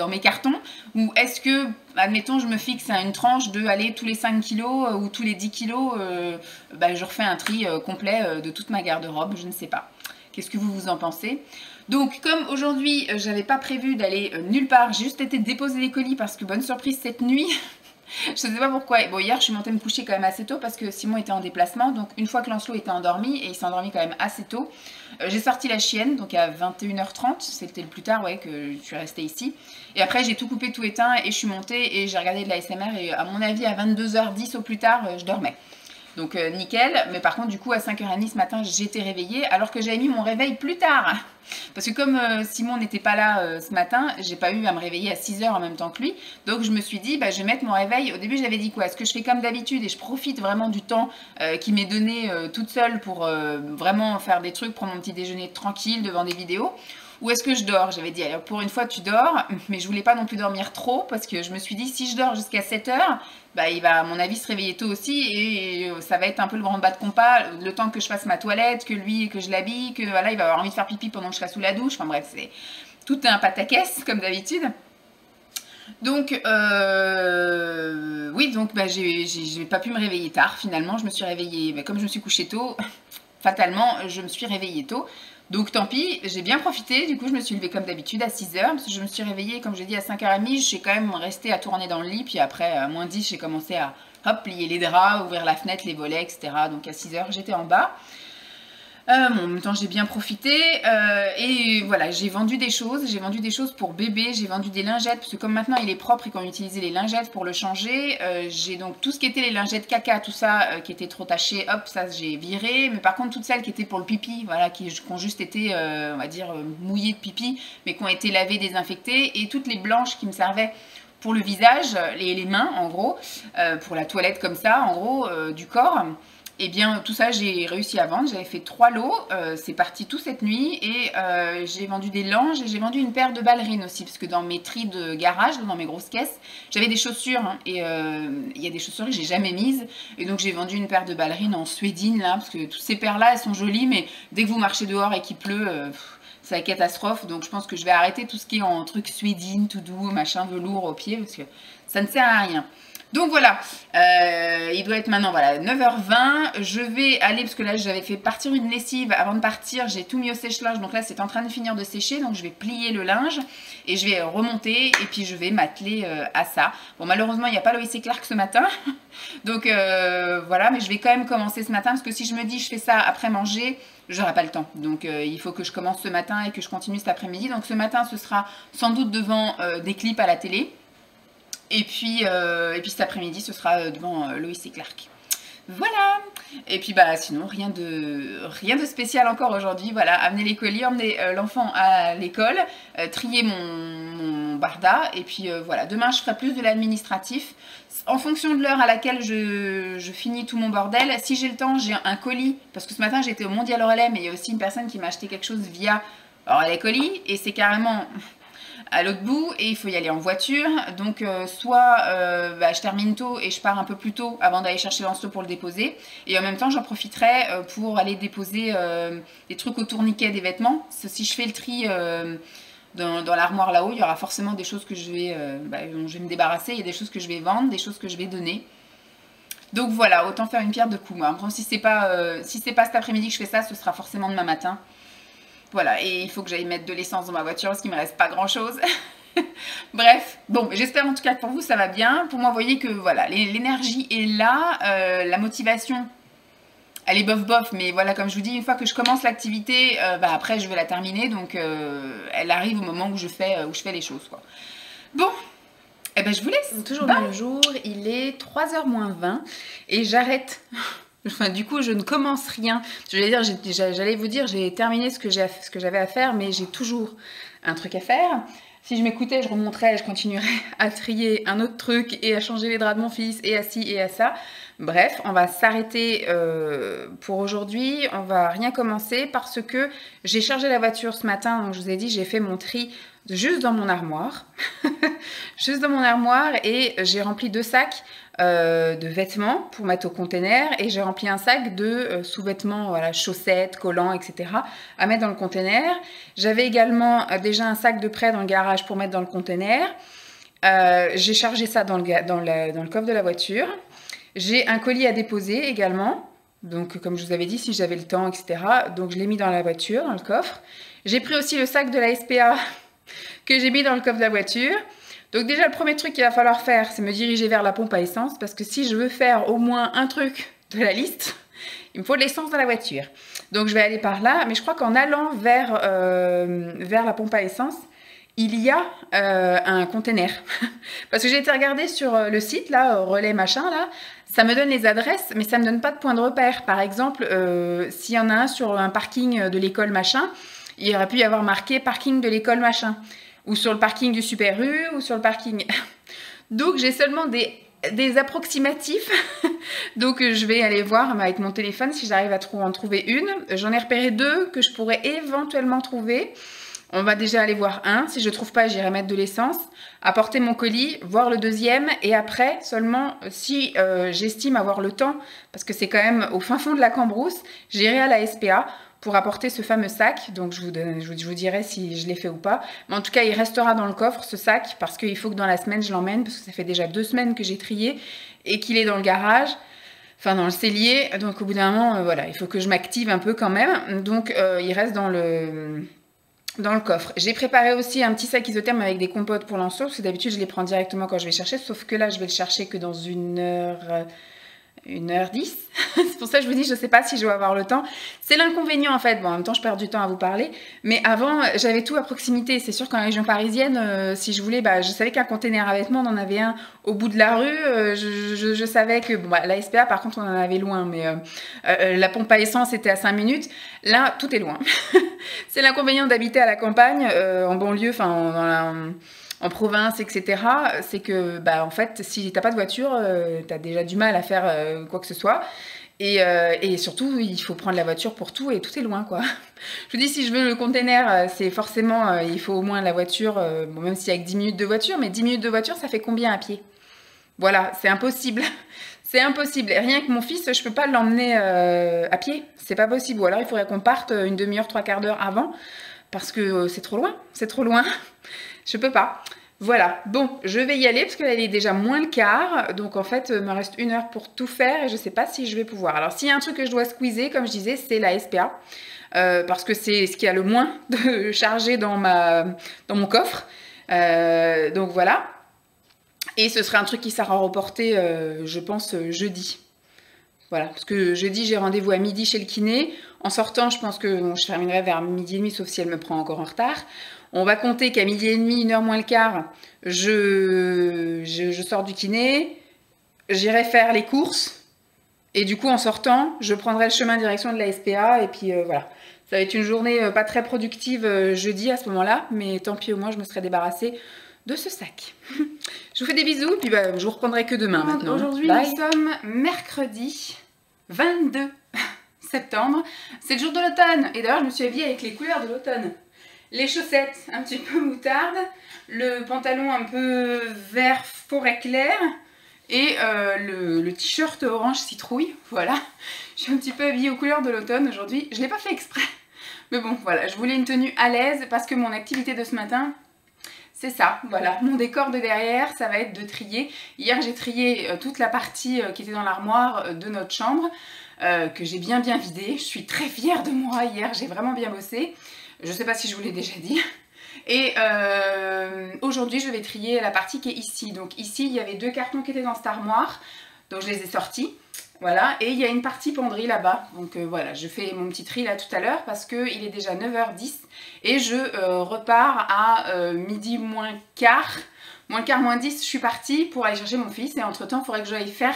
mes cartons, ou est-ce que, admettons, je me fixe à une tranche de, aller tous les 5 kilos ou tous les 10 kilos, je refais un tri complet de toute ma garde-robe, je ne sais pas. Qu'est-ce que vous en pensez? Donc, comme aujourd'hui, j'avais pas prévu d'aller nulle part, j'ai juste été déposer les colis, parce que, bonne surprise, cette nuit... Je ne sais pas pourquoi. Bon, hier, je suis montée me coucher quand même assez tôt, parce que Simon était en déplacement. Donc, une fois que Lancelot était endormi, et il s'est endormi quand même assez tôt, j'ai sorti la chienne, donc à 21h30. C'était le plus tard, ouais, que je suis restée ici. Et après, j'ai tout coupé, tout éteint, et je suis montée, et j'ai regardé de la SMR. Et à mon avis, à 22h10 au plus tard, je dormais. Donc, nickel. Mais par contre, du coup, à 5h30 ce matin, j'étais réveillée, alors que j'avais mis mon réveil plus tard. Parce que comme Simon n'était pas là ce matin, j'ai pas eu à me réveiller à 6h en même temps que lui. Donc je me suis dit, je vais mettre mon réveil. Au début, j'avais dit quoi? Est-ce que je fais comme d'habitude et je profite vraiment du temps qui m'est donné toute seule pour vraiment faire des trucs, prendre mon petit déjeuner tranquille devant des vidéos? Ou est-ce que je dors? J'avais dit, alors pour une fois tu dors, mais je voulais pas non plus dormir trop, parce que je me suis dit, si je dors jusqu'à 7h, il va à mon avis se réveiller tôt aussi, et ça va être un peu le grand bas de compas, le temps que je fasse ma toilette, que je l'habille, que voilà, il va avoir envie de faire pipi pendant que je serai sous la douche, enfin bref, c'est tout un pataquès comme d'habitude. Donc, oui, donc j'ai pas pu me réveiller tard, finalement, je me suis réveillée, comme je me suis couchée tôt, fatalement, je me suis réveillée tôt. Donc tant pis, j'ai bien profité, du coup je me suis levée comme d'habitude à 6h, parce que je me suis réveillée, comme je l'ai dit, à 5h30, je suis quand même restée à tourner dans le lit, puis après à moins 10, j'ai commencé à plier les draps, ouvrir la fenêtre, les volets, etc. Donc à 6h, j'étais en bas. En même temps, j'ai bien profité, et voilà, j'ai vendu des choses pour bébé, j'ai vendu des lingettes, parce que comme maintenant il est propre et qu'on utilisait les lingettes pour le changer, j'ai donc tout ce qui était les lingettes caca, tout ça, qui était trop taché, hop, ça j'ai viré, mais par contre toutes celles qui étaient pour le pipi, voilà, qui ont juste été, on va dire, mouillées de pipi, mais qui ont été lavées, désinfectées, et toutes les blanches qui me servaient pour le visage, les mains en gros, pour la toilette comme ça, en gros, du corps. Et bien tout ça j'ai réussi à vendre, j'avais fait 3 lots, c'est parti tout cette nuit, et j'ai vendu des langes, et j'ai vendu une paire de ballerines aussi, parce que dans mes tris de garage, dans mes grosses caisses, j'avais des chaussures, hein, et il y a des chaussures que j'ai jamais mises, et donc j'ai vendu une paire de ballerines en suédine là, parce que toutes ces paires là elles sont jolies, mais dès que vous marchez dehors et qu'il pleut, c'est la catastrophe. Donc je pense que je vais arrêter tout ce qui est en truc suédine, tout doux, machin, velours au pied, parce que ça ne sert à rien. Donc voilà, il doit être maintenant voilà, 9h20, je vais aller, parce que là j'avais fait partir une lessive, avant de partir j'ai tout mis au sèche-linge, donc là c'est en train de finir de sécher, donc je vais plier le linge et je vais remonter et puis je vais m'atteler à ça. Bon malheureusement il n'y a pas Lois & Clark ce matin, donc voilà, mais je vais quand même commencer ce matin, parce que si je me dis je fais ça après manger, j'aurai pas le temps, donc il faut que je commence ce matin et que je continue cet après-midi, donc ce matin ce sera sans doute devant des clips à la télé. Et puis cet après-midi, ce sera devant Lois & Clark. Voilà. Et puis bah sinon, rien de spécial encore aujourd'hui. Voilà, amener les colis, emmener l'enfant à l'école, trier mon barda. Et puis voilà, demain je ferai plus de l'administratif. En fonction de l'heure à laquelle je finis tout mon bordel, si j'ai le temps, j'ai un colis. Parce que ce matin, j'étais au Mondial Relais, mais il y a aussi une personne qui m'a acheté quelque chose via Relais Colis. Et c'est carrément à l'autre bout et il faut y aller en voiture, donc soit je termine tôt et je pars un peu plus tôt avant d'aller chercher Lancelot pour le déposer, et en même temps j'en profiterai pour aller déposer des trucs au tourniquet des vêtements. Si je fais le tri dans l'armoire là-haut, il y aura forcément des choses que dont je vais me débarrasser, il y a des choses que je vais vendre, des choses que je vais donner. Donc voilà, autant faire une pierre deux coups. Moi. Si c'est pas cet après-midi que je fais ça, ce sera forcément demain matin. Voilà, et il faut que j'aille mettre de l'essence dans ma voiture parce qu'il me reste pas grand chose. Bref, bon, j'espère en tout cas que pour vous ça va bien. Pour moi, vous voyez que voilà, l'énergie est là, la motivation, elle est bof, mais voilà, comme je vous dis, une fois que je commence l'activité, après je vais la terminer, donc elle arrive au moment où je fais les choses, quoi. Bon, eh ben je vous laisse. Toujours dans le jour, il est 3h moins 20 et j'arrête. Enfin, du coup, je ne commence rien. J'allais vous dire, j'ai terminé ce que j'avais à faire, mais j'ai toujours un truc à faire. Si je m'écoutais, je remonterais, je continuerais à trier un autre truc et à changer les draps de mon fils et à ci et à ça. Bref, on va s'arrêter pour aujourd'hui. On va rien commencer parce que j'ai chargé la voiture ce matin. Donc je vous ai dit, j'ai fait mon tri juste dans mon armoire. Juste dans mon armoire, et j'ai rempli 2 sacs de vêtements pour mettre au container, et j'ai rempli un sac de sous-vêtements, voilà, chaussettes, collants, etc. à mettre dans le container. J'avais également déjà un sac de prêt dans le garage pour mettre dans le container. J'ai chargé ça dans le coffre de la voiture. J'ai un colis à déposer également, donc comme je vous avais dit, si j'avais le temps, etc. Donc je l'ai mis dans la voiture, dans le coffre. J'ai pris aussi le sac de la SPA que j'ai mis dans le coffre de la voiture. Donc déjà, le premier truc qu'il va falloir faire, c'est me diriger vers la pompe à essence, parce que si je veux faire au moins un truc de la liste, il me faut de l'essence dans la voiture. Donc je vais aller par là, mais je crois qu'en allant vers la pompe à essence, il y a un container. Parce que j'ai été regarder sur le site, là, relais machin, là, ça me donne les adresses, mais ça ne me donne pas de point de repère. Par exemple, s'il y en a un sur un parking de l'école machin, il aurait pu y avoir marqué parking de l'école machin, ou sur le parking du Super U, ou sur le parking... Donc j'ai seulement des approximatifs. Donc je vais aller voir avec mon téléphone si j'arrive à en trouver une. J'en ai repéré 2 que je pourrais éventuellement trouver. On va déjà aller voir un. Si je ne trouve pas, j'irai mettre de l'essence, apporter mon colis, voir le deuxième, et après seulement si j'estime avoir le temps, parce que c'est quand même au fin fond de la Cambrousse, j'irai à la SPA pour apporter ce fameux sac. Donc je vous dirai si je l'ai fait ou pas. Mais en tout cas, il restera dans le coffre, ce sac, parce qu'il faut que dans la semaine, je l'emmène, parce que ça fait déjà 2 semaines que j'ai trié et qu'il est dans le garage, enfin dans le cellier. Donc au bout d'un moment, voilà, il faut que je m'active un peu quand même. Donc il reste dans le coffre. J'ai préparé aussi un petit sac isotherme avec des compotes pour Lancelot, parce que d'habitude, je les prends directement quand je vais chercher, sauf que là, je vais le chercher que dans 1h10. C'est pour ça que je vous dis, je ne sais pas si je vais avoir le temps. C'est l'inconvénient en fait. Bon, en même temps, je perds du temps à vous parler. Mais avant, j'avais tout à proximité. C'est sûr qu'en région parisienne, si je voulais, je savais qu'un container à vêtements, on en avait un au bout de la rue. Je savais que, bon, la SPA, par contre, on en avait loin. Mais la pompe à essence était à 5 minutes. Là, tout est loin. C'est l'inconvénient d'habiter à la campagne, en banlieue, enfin, en province, etc. C'est que, en fait, si t'as pas de voiture, t'as déjà du mal à faire quoi que ce soit. Et surtout, il faut prendre la voiture pour tout, et tout est loin, quoi. Je vous dis, si je veux le container, c'est forcément, il faut au moins la voiture, bon, même s'il y a que 10 minutes de voiture, mais 10 minutes de voiture, ça fait combien à pied? Voilà, c'est impossible. C'est impossible. Et rien que mon fils, je peux pas l'emmener à pied. C'est pas possible. Ou alors, il faudrait qu'on parte une demi-heure, 3/4 d'heure avant. parce que c'est trop loin, c'est trop loin. Je peux pas. Voilà, bon, je vais y aller parce qu'elle est déjà moins le quart, donc en fait, il me reste 1 heure pour tout faire et je sais pas si je vais pouvoir. Alors, s'il y a un truc que je dois squeezer, comme je disais, c'est la SPA, parce que c'est ce qui a le moins de chargé dans mon coffre. Donc voilà. Et ce serait un truc qui sera reporté, je pense, jeudi. Voilà, parce que jeudi, j'ai rendez-vous à midi chez le kiné. En sortant, je pense que je terminerai vers midi et demi, sauf si elle me prend encore en retard. On va compter qu'à midi et demi, 1 heure moins le quart, je sors du kiné, j'irai faire les courses, et du coup, en sortant, je prendrai le chemin direction de la SPA, et puis voilà. Ça va être une journée pas très productive jeudi à ce moment-là, mais tant pis, au moins, je me serai débarrassée de ce sac. Je vous fais des bisous, puis je vous reprendrai que demain maintenant. Aujourd'hui, nous sommes mercredi 22 septembre. C'est le jour de l'automne, et d'ailleurs, je me suis habillée avec les couleurs de l'automne. Les chaussettes un petit peu moutarde, le pantalon un peu vert forêt clair et le t-shirt orange citrouille. Voilà, je suis un petit peu habillée aux couleurs de l'automne aujourd'hui. Je ne l'ai pas fait exprès, mais bon, voilà, je voulais une tenue à l'aise parce que mon activité de ce matin, c'est ça, voilà, mon décor de derrière, ça va être de trier. Hier, j'ai trié toute la partie qui était dans l'armoire de notre chambre, que j'ai bien vidée. Je suis très fière de moi hier, j'ai vraiment bien bossé. Je ne sais pas si je vous l'ai déjà dit. Et aujourd'hui, je vais trier la partie qui est ici. Donc ici, il y avait 2 cartons qui étaient dans cette armoire. Donc je les ai sortis. Voilà. Et il y a une partie penderie là-bas. Donc voilà, je fais mon petit tri là tout à l'heure parce qu'il est déjà 9h10. Et je repars à midi moins quart. Moins quart, moins 10, je suis partie pour aller chercher mon fils. Et entre-temps, il faudrait que j'aille faire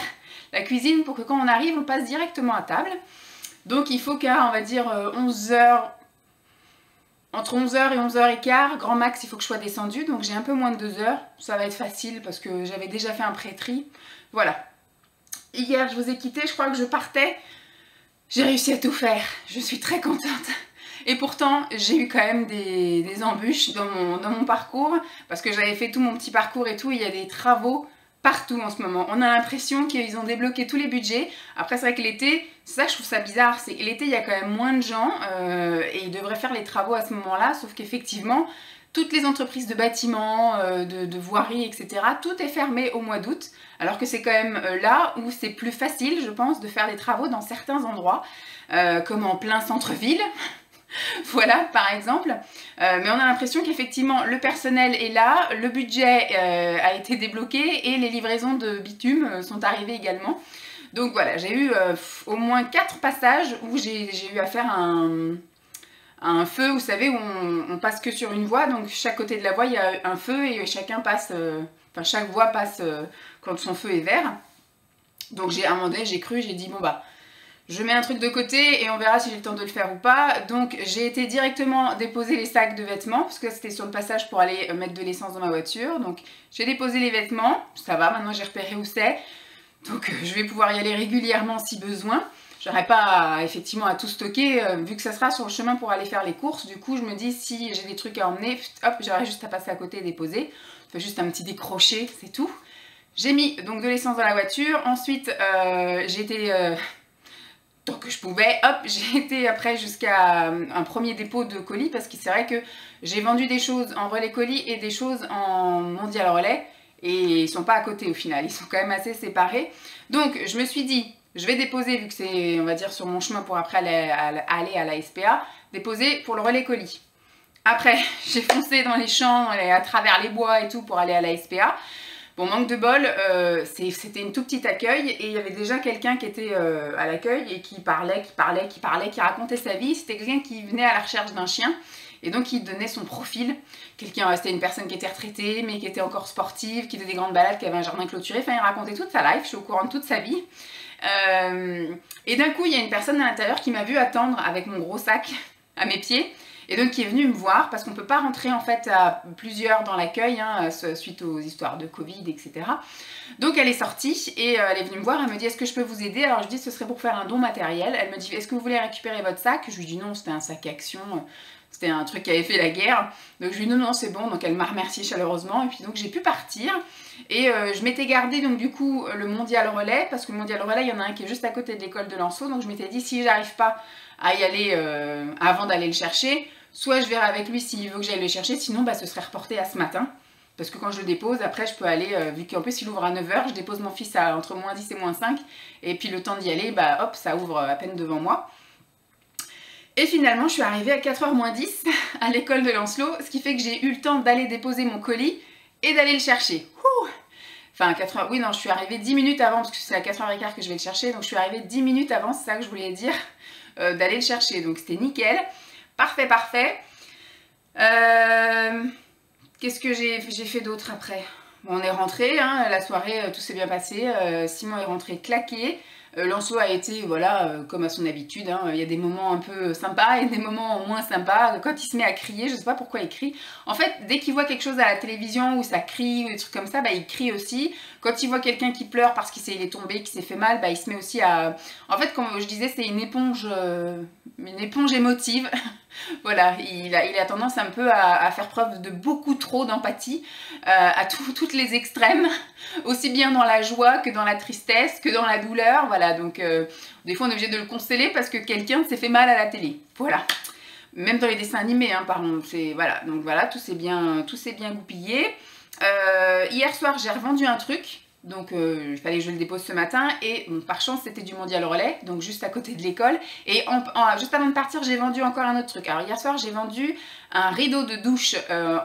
la cuisine pour que quand on arrive, on passe directement à table. Donc il faut qu'à, on va dire, 11h... Entre 11h et 11h15, grand max, il faut que je sois descendue. Donc j'ai un peu moins de 2 heures. Ça va être facile parce que j'avais déjà fait un pré-tri. Voilà. Hier, je vous ai quitté. Je crois que je partais. J'ai réussi à tout faire. Je suis très contente. Et pourtant, j'ai eu quand même des embûches dans mon parcours. Parce que j'avais fait tout mon petit parcours et tout. Il y a des travaux partout en ce moment. On a l'impression qu'ils ont débloqué tous les budgets. Après, c'est vrai que l'été, c'est ça que je trouve ça bizarre, c'est que l'été, il y a quand même moins de gens et ils devraient faire les travaux à ce moment-là, sauf qu'effectivement, toutes les entreprises de bâtiments, de voirie, etc., tout est fermé au mois d'août, alors que c'est quand même là où c'est plus facile, je pense, de faire des travaux dans certains endroits, comme en plein centre-ville. Voilà, par exemple. Mais on a l'impression qu'effectivement, le personnel est là, le budget a été débloqué et les livraisons de bitume sont arrivées également. Donc voilà, j'ai eu au moins 4 passages où j'ai eu à faire un feu, vous savez, où on passe que sur une voie. Donc chaque côté de la voie, il y a un feu et chacun passe, enfin chaque voie passe quand son feu est vert. Donc à un moment donné, j'ai dit, bon bah, je mets un truc de côté et on verra si j'ai le temps de le faire ou pas. Donc j'ai été directement déposer les sacs de vêtements parce que c'était sur le passage pour aller mettre de l'essence dans ma voiture. Donc j'ai déposé les vêtements, ça va, maintenant j'ai repéré où c'est. Donc je vais pouvoir y aller régulièrement si besoin. J'aurai pas effectivement à tout stocker vu que ça sera sur le chemin pour aller faire les courses. Du coup je me dis si j'ai des trucs à emmener, hop, j'aurai juste à passer à côté et déposer. Je fais juste un petit décroché, c'est tout. J'ai mis donc de l'essence dans la voiture. Ensuite j'ai été... tant que je pouvais, hop, j'ai été après jusqu'à un premier dépôt de colis parce que c'est vrai que j'ai vendu des choses en relais colis et des choses en mondial relais et ils sont pas à côté au final, ils sont quand même assez séparés. Donc je me suis dit, je vais déposer, vu que c'est, on va dire, sur mon chemin pour après aller à la SPA, déposer pour le relais colis. Après, j'ai foncé dans les champs, à travers les bois et tout pour aller à la SPA. Bon, manque de bol, c'était une tout petite accueil et il y avait déjà quelqu'un qui était à l'accueil et qui parlait, qui racontait sa vie. C'était quelqu'un qui venait à la recherche d'un chien et donc il donnait son profil. C'était une personne qui était retraitée mais qui était encore sportive, qui faisait des grandes balades, qui avait un jardin clôturé. Enfin, il racontait toute sa life, je suis au courant de toute sa vie. Et d'un coup, il y a une personne à l'intérieur qui m'a vu attendre avec mon gros sac à mes pieds. Et donc qui est venue me voir parce qu'on ne peut pas rentrer en fait à plusieurs dans l'accueil hein, suite aux histoires de Covid, etc. Donc elle est sortie et elle est venue me voir, elle me dit est-ce que je peux vous aider? Alors je dis ce serait pour faire un don matériel. Elle me dit est-ce que vous voulez récupérer votre sac? Je lui dis non, c'était un sac Action, c'était un truc qui avait fait la guerre. Donc je lui dis non, c'est bon, donc elle m'a remercié chaleureusement et puis donc j'ai pu partir. Et je m'étais gardé donc du coup le mondial relais parce que le mondial relais il y en a un qui est juste à côté de l'école de Lançon, donc je m'étais dit si j'arrive pas à y aller avant d'aller le chercher, Soit je verrai avec lui s'il veut que j'aille le chercher, sinon bah, ce serait reporté à ce matin. Parce que quand je le dépose, après je peux aller, vu qu'en plus il ouvre à 9 h, je dépose mon fils à entre moins 10 et moins 5. Et puis le temps d'y aller, bah hop, ça ouvre à peine devant moi. Et finalement, je suis arrivée à 4 h moins 10 à l'école de Lancelot, ce qui fait que j'ai eu le temps d'aller déposer mon colis et d'aller le chercher. Ouh, enfin, 4 h, oui, non, je suis arrivée 10 minutes avant, parce que c'est à 4 h 15 que je vais le chercher, donc je suis arrivée 10 minutes avant, c'est ça que je voulais dire, d'aller le chercher. Donc c'était nickel. Parfait, parfait. Qu'est-ce que j'ai fait d'autre après? Bon, on est rentré, hein, la soirée, tout s'est bien passé. Simon est rentré claqué. Lancelot a été, voilà, comme à son habitude, hein, il y a des moments un peu sympas et des moments moins sympas. Quand il se met à crier, je sais pas pourquoi il crie. En fait, dès qu'il voit quelque chose à la télévision où ça crie ou des trucs comme ça, bah, il crie aussi. Quand il voit quelqu'un qui pleure parce qu'il est tombé, qu'il s'est fait mal, bah, il se met aussi à... En fait, comme je disais, c'est une éponge émotive. Voilà, il a tendance un peu à faire preuve de beaucoup trop d'empathie à toutes les extrêmes, aussi bien dans la joie que dans la tristesse, que dans la douleur. Voilà, donc des fois on est obligé de le consoler parce que quelqu'un s'est fait mal à la télé. Voilà, même dans les dessins animés, hein, pardon. Voilà, donc voilà, tout s'est bien goupillé. Hier soir, j'ai revendu un truc. Donc il fallait que je le dépose ce matin et bon, par chance c'était du Mondial Relais, donc juste à côté de l'école. Et juste avant de partir, j'ai vendu encore un autre truc. Alors hier soir, j'ai vendu un rideau de douche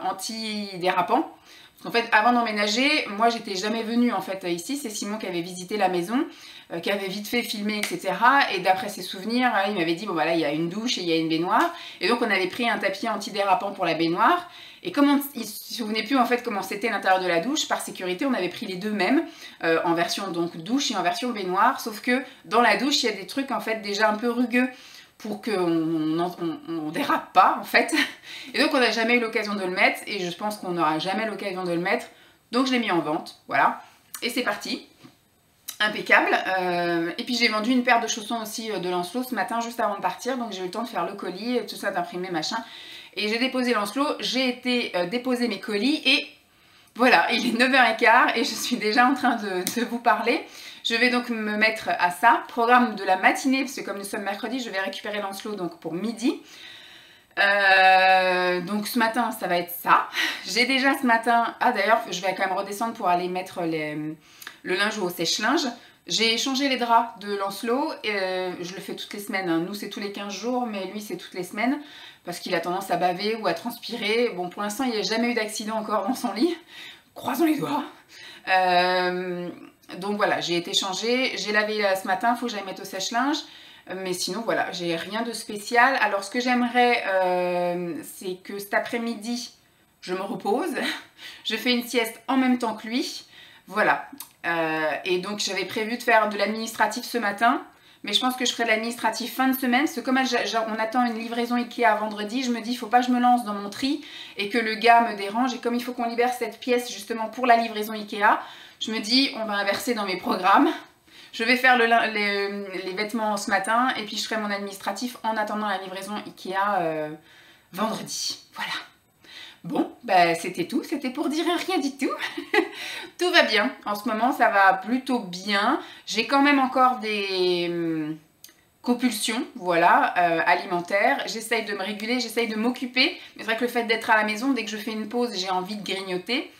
anti-dérapant. Parce qu'en fait, avant d'emménager, moi j'étais jamais venue en fait ici. C'est Simon qui avait visité la maison, qui avait vite fait filmer, etc. Et d'après ses souvenirs, il m'avait dit bon voilà, il y a une douche et il y a une baignoire. Et donc on avait pris un tapis anti-dérapant pour la baignoire. Et comme il ne se souvenait plus en fait comment c'était l'intérieur de la douche, par sécurité, on avait pris les deux mêmes, en version donc douche et en version baignoire. Sauf que dans la douche, il y a des trucs en fait déjà un peu rugueux pour qu'on ne dérape pas en fait. Et donc on n'a jamais eu l'occasion de le mettre et je pense qu'on n'aura jamais l'occasion de le mettre. Donc je l'ai mis en vente, voilà. Et c'est parti. Impeccable. Et puis j'ai vendu une paire de chaussons aussi de Lancelot ce matin juste avant de partir. Donc j'ai eu le temps de faire le colis, tout ça, d'imprimer, machin. Et j'ai déposé Lancelot, j'ai été déposer mes colis et voilà, il est 9 h 15 et je suis déjà en train de vous parler. Je vais donc me mettre à ça, programme de la matinée, parce que comme nous sommes mercredi, je vais récupérer Lancelot donc pour midi. Donc ce matin, ça va être ça. J'ai déjà ce matin... Ah d'ailleurs, je vais quand même redescendre pour aller mettre le linge au sèche-linge. J'ai changé les draps de Lancelot, je le fais toutes les semaines, hein. Nous c'est tous les 15 jours, mais lui c'est toutes les semaines, parce qu'il a tendance à baver ou à transpirer. Bon, pour l'instant il n'y a jamais eu d'accident encore dans son lit, croisons les doigts. Donc voilà, j'ai été changée, j'ai lavé ce matin, il faut que j'aille mettre au sèche-linge, mais sinon voilà, j'ai rien de spécial. Alors ce que j'aimerais, c'est que cet après-midi, je me repose, je fais une sieste en même temps que lui, voilà. Et donc j'avais prévu de faire de l'administratif ce matin, mais je pense que je ferai de l'administratif fin de semaine, parce que comme on attend une livraison Ikea vendredi, je me dis il ne faut pas que je me lance dans mon tri et que le gars me dérange, et comme il faut qu'on libère cette pièce justement pour la livraison Ikea, je me dis on va inverser dans mes programmes. Je vais faire les vêtements ce matin et puis je ferai mon administratif en attendant la livraison Ikea vendredi. Voilà. Bon, bah, c'était tout, c'était pour dire rien du tout. Tout va bien, en ce moment ça va plutôt bien. J'ai quand même encore des compulsions, voilà, alimentaires. J'essaye de me réguler, j'essaye de m'occuper. Mais c'est vrai que le fait d'être à la maison, dès que je fais une pause, j'ai envie de grignoter.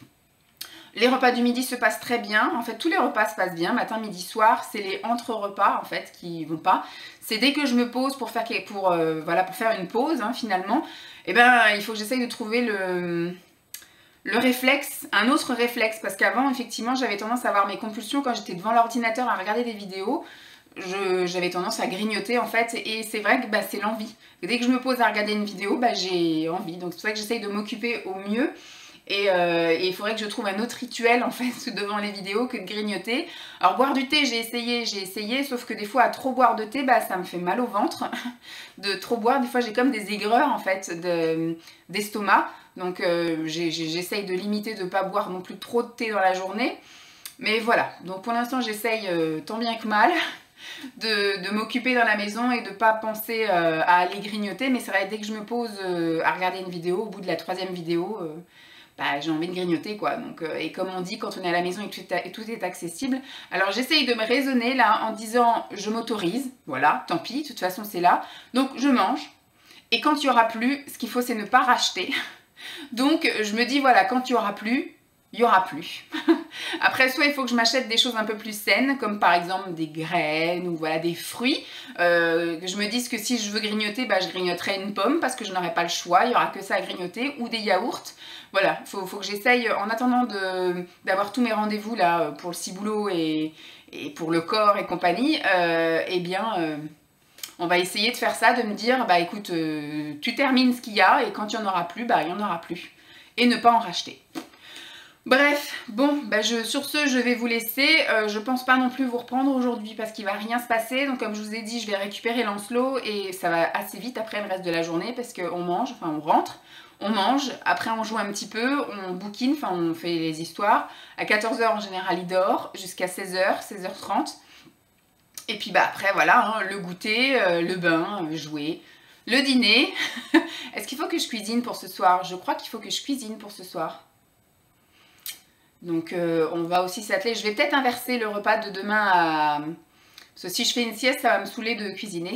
Les repas du midi se passent très bien. En fait, tous les repas se passent bien, matin, midi, soir. C'est les entre-repas, en fait, qui vont pas. C'est dès que je me pose pour faire une pause, hein, finalement, eh ben, il faut que j'essaye de trouver le réflexe, un autre réflexe. Parce qu'avant, effectivement, j'avais tendance à avoir mes compulsions quand j'étais devant l'ordinateur à regarder des vidéos. J'avais tendance à grignoter, en fait. Et c'est vrai que bah, c'est l'envie. Dès que je me pose à regarder une vidéo, bah, j'ai envie. Donc c'est pour ça que j'essaye de m'occuper au mieux. Et il faudrait que je trouve un autre rituel en fait devant les vidéos que de grignoter. Alors boire du thé, j'ai essayé, sauf que des fois à trop boire de thé, bah, ça me fait mal au ventre de trop boire. Des fois j'ai comme des aigreurs en fait d'estomac. Donc j'essaye de limiter, de ne pas boire non plus trop de thé dans la journée. Mais voilà, donc pour l'instant j'essaye tant bien que mal de m'occuper dans la maison et de ne pas penser à aller grignoter. Mais c'est vrai, dès que je me pose à regarder une vidéo, au bout de la 3e vidéo... bah, j'ai envie de grignoter quoi. Donc, et comme on dit, quand on est à la maison et que tout est accessible, alors j'essaye de me raisonner là en disant je m'autorise, voilà, tant pis, de toute façon c'est là, donc je mange. Et quand il n'y aura plus, ce qu'il faut, c'est ne pas racheter. Donc, je me dis, voilà, quand il n'y aura plus, il n'y aura plus. Après, soit il faut que je m'achète des choses un peu plus saines, comme par exemple des graines ou voilà, des fruits. Que je me dise que si je veux grignoter, bah, je grignoterai une pomme parce que je n'aurai pas le choix, il n'y aura que ça à grignoter, ou des yaourts. Voilà, faut que j'essaye, en attendant d'avoir tous mes rendez-vous là pour le ciboulot et pour le corps et compagnie, eh bien... on va essayer de faire ça, de me dire, bah écoute, tu termines ce qu'il y a et quand il n'y en aura plus, bah il n'y en aura plus. Et ne pas en racheter. Bref, bon, bah sur ce, je vais vous laisser. Je pense pas non plus vous reprendre aujourd'hui parce qu'il va rien se passer. Donc comme je vous ai dit, je vais récupérer Lancelot et ça va assez vite après le reste de la journée parce qu'on mange, enfin on rentre, on mange, après on joue un petit peu, on bouquine, enfin on fait les histoires. À 14 h en général, il dort jusqu'à 16 h, 16 h 30. Et puis bah après voilà, hein, le goûter, le bain, jouer, le dîner. Est-ce qu'il faut que je cuisine pour ce soir? Je crois qu'il faut que je cuisine pour ce soir. Donc on va aussi s'atteler. Je vais peut-être inverser le repas de demain à... Parce que si je fais une sieste, ça va me saouler de cuisiner.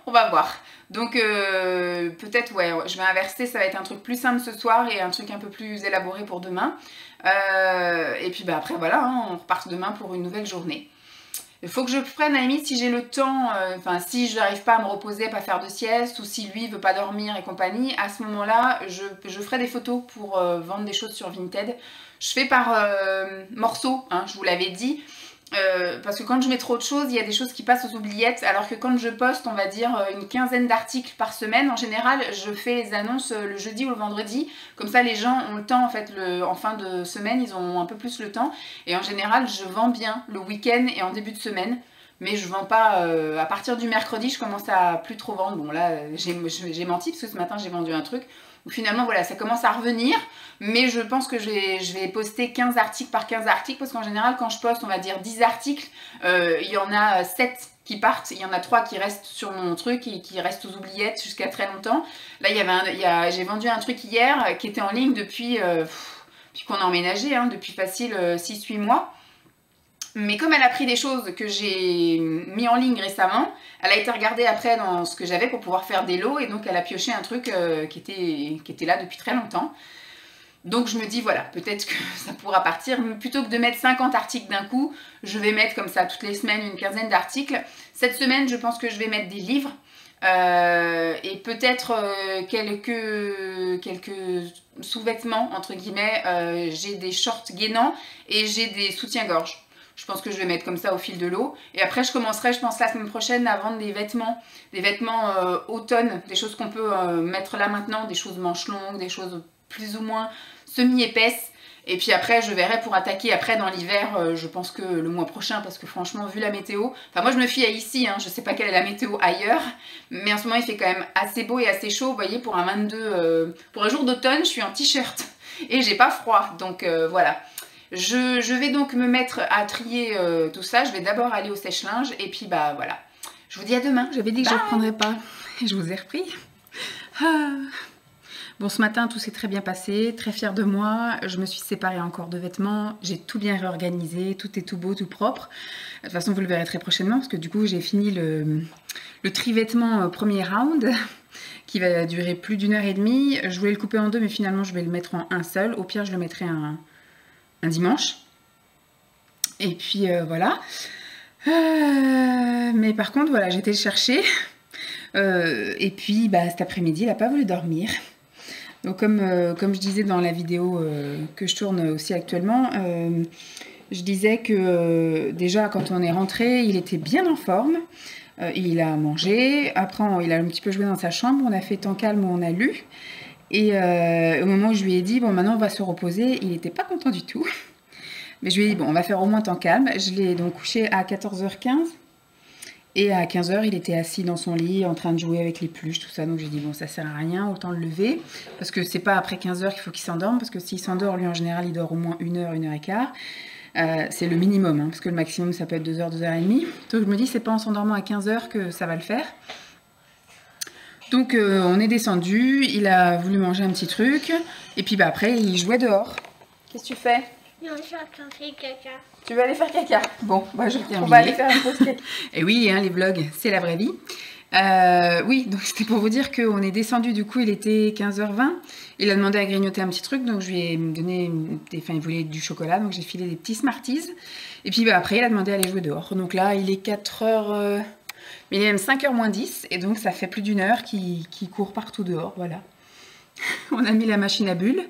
On va voir. Donc peut-être, ouais, je vais inverser. Ça va être un truc plus simple ce soir et un truc un peu plus élaboré pour demain. Et puis bah, après, voilà, hein, on repart demain pour une nouvelle journée. Il faut que je prenne, à la limite, si j'ai le temps, enfin si je n'arrive pas à me reposer, à pas faire de sieste, ou si lui veut pas dormir et compagnie, à ce moment-là, je ferai des photos pour vendre des choses sur Vinted. Je fais par morceaux, hein, je vous l'avais dit, parce que quand je mets trop de choses, il y a des choses qui passent aux oubliettes, alors que quand je poste, on va dire, une quinzaine d'articles par semaine, en général, je fais les annonces le jeudi ou le vendredi, comme ça les gens ont le temps, en fait, en fin de semaine, ils ont un peu plus le temps, et en général, je vends bien le week-end et en début de semaine, mais je vends pas, à partir du mercredi, je commence à plus trop vendre. Bon là, j'ai menti, parce que ce matin, j'ai vendu un truc, où finalement, voilà, ça commence à revenir, mais je pense que je vais poster 15 articles par 15 articles, parce qu'en général, quand je poste, on va dire 10 articles, il y en a 7 qui partent, il y en a 3 qui restent sur mon truc et qui restent aux oubliettes jusqu'à très longtemps. Là, j'ai vendu un truc hier qui était en ligne depuis qu'on a emménagé, hein, depuis facile 6-8 mois. Mais comme elle a pris des choses que j'ai mis en ligne récemment, elle a été regardée après dans ce que j'avais pour pouvoir faire des lots, et donc elle a pioché un truc qui était là depuis très longtemps. Donc je me dis voilà, peut-être que ça pourra partir, mais plutôt que de mettre 50 articles d'un coup, je vais mettre comme ça toutes les semaines une quinzaine d'articles. Cette semaine, je pense que je vais mettre des livres et peut-être quelques sous-vêtements, entre guillemets. J'ai des shorts gainants et j'ai des soutiens-gorge. Je pense que je vais mettre comme ça au fil de l'eau. Et après, je commencerai, je pense, la semaine prochaine à vendre des vêtements automne, des choses qu'on peut mettre là maintenant, des choses manches longues, des choses plus ou moins semi-épaisses. Et puis après, je verrai pour attaquer après dans l'hiver, je pense que le mois prochain, parce que franchement, vu la météo... Enfin, moi, je me fie à ici, hein, je sais pas quelle est la météo ailleurs, mais en ce moment, il fait quand même assez beau et assez chaud. Vous voyez, pour un 22... pour un jour d'automne, je suis en t-shirt et j'ai pas froid, donc voilà. Je vais donc me mettre à trier tout ça. Je vais d'abord aller au sèche-linge et puis bah voilà. Je vous dis à demain. J'avais dit que je ne reprendrais pas. Et je vous ai repris. Bon, ce matin, tout s'est très bien passé. Très fière de moi. Je me suis séparée encore de vêtements. J'ai tout bien réorganisé. Tout est tout beau, tout propre. De toute façon, vous le verrez très prochainement parce que du coup, j'ai fini le tri-vêtement premier round qui va durer plus d'1 h 30. Je voulais le couper en 2, mais finalement, je vais le mettre en un seul. Au pire, je le mettrai un dimanche. Et puis voilà. Mais par contre, voilà, j'ai été le chercher. Et puis, bah, cet après-midi, il n'a pas voulu dormir. Donc, comme je disais dans la vidéo que je tourne aussi actuellement, je disais que déjà, quand on est rentré, il était bien en forme. Il a mangé. Après, il a un petit peu joué dans sa chambre. On a fait temps calme où on a lu. Et au moment où je lui ai dit, bon, maintenant, on va se reposer, il n'était pas content du tout. Mais je lui ai dit, bon, on va faire au moins temps calme. Je l'ai donc couché à 14 h 15. Et à 15 h, il était assis dans son lit, en train de jouer avec les peluches, tout ça. Donc j'ai dit, bon, ça sert à rien, autant le lever. Parce que c'est pas après 15 h qu'il faut qu'il s'endorme. Parce que s'il s'endort, lui, en général, il dort au moins 1 h, 1 h 15. C'est le minimum, hein, parce que le maximum, ça peut être 2 h, 2 h 30. Donc je me dis, c'est pas en s'endormant à 15 h que ça va le faire. Donc on est descendu, il a voulu manger un petit truc. Et puis bah, après, il jouait dehors. Qu'est-ce que tu fais ? Non, je suis en train de faire caca. Tu vas aller faire caca? Bon, bah on va aller faire une pause caca. Et oui, hein, les vlogs, c'est la vraie vie. Oui, donc c'était pour vous dire qu'on est descendu, du coup il était 15h20, il a demandé à grignoter un petit truc, donc je lui ai donné, il voulait du chocolat, donc j'ai filé des petits Smarties, et puis après il a demandé à aller jouer dehors, donc là il est 4h, mais il est même 5h moins 10, et donc ça fait plus d'une heure qu'il court partout dehors, voilà. On a mis la machine à bulles,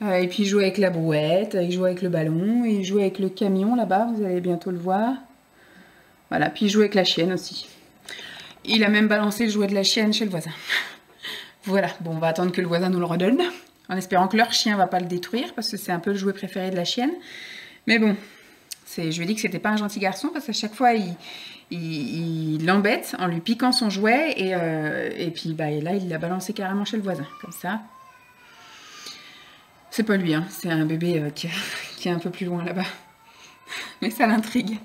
et puis il joue avec la brouette, il joue avec le ballon, il joue avec le camion là-bas, vous allez bientôt le voir, voilà, puis il joue avec la chienne aussi. Il a même balancé le jouet de la chienne chez le voisin. Voilà, bon, on va attendre que le voisin nous le redonne, en espérant que leur chien va pas le détruire, parce que c'est un peu le jouet préféré de la chienne. Mais bon, je lui ai dit que c'était pas un gentil garçon, parce qu'à chaque fois, il l'embête en lui piquant son jouet, et puis bah, là, il l'a balancé carrément chez le voisin, comme ça. C'est pas lui, hein, c'est un bébé qui est un peu plus loin là-bas. Mais ça l'intrigue.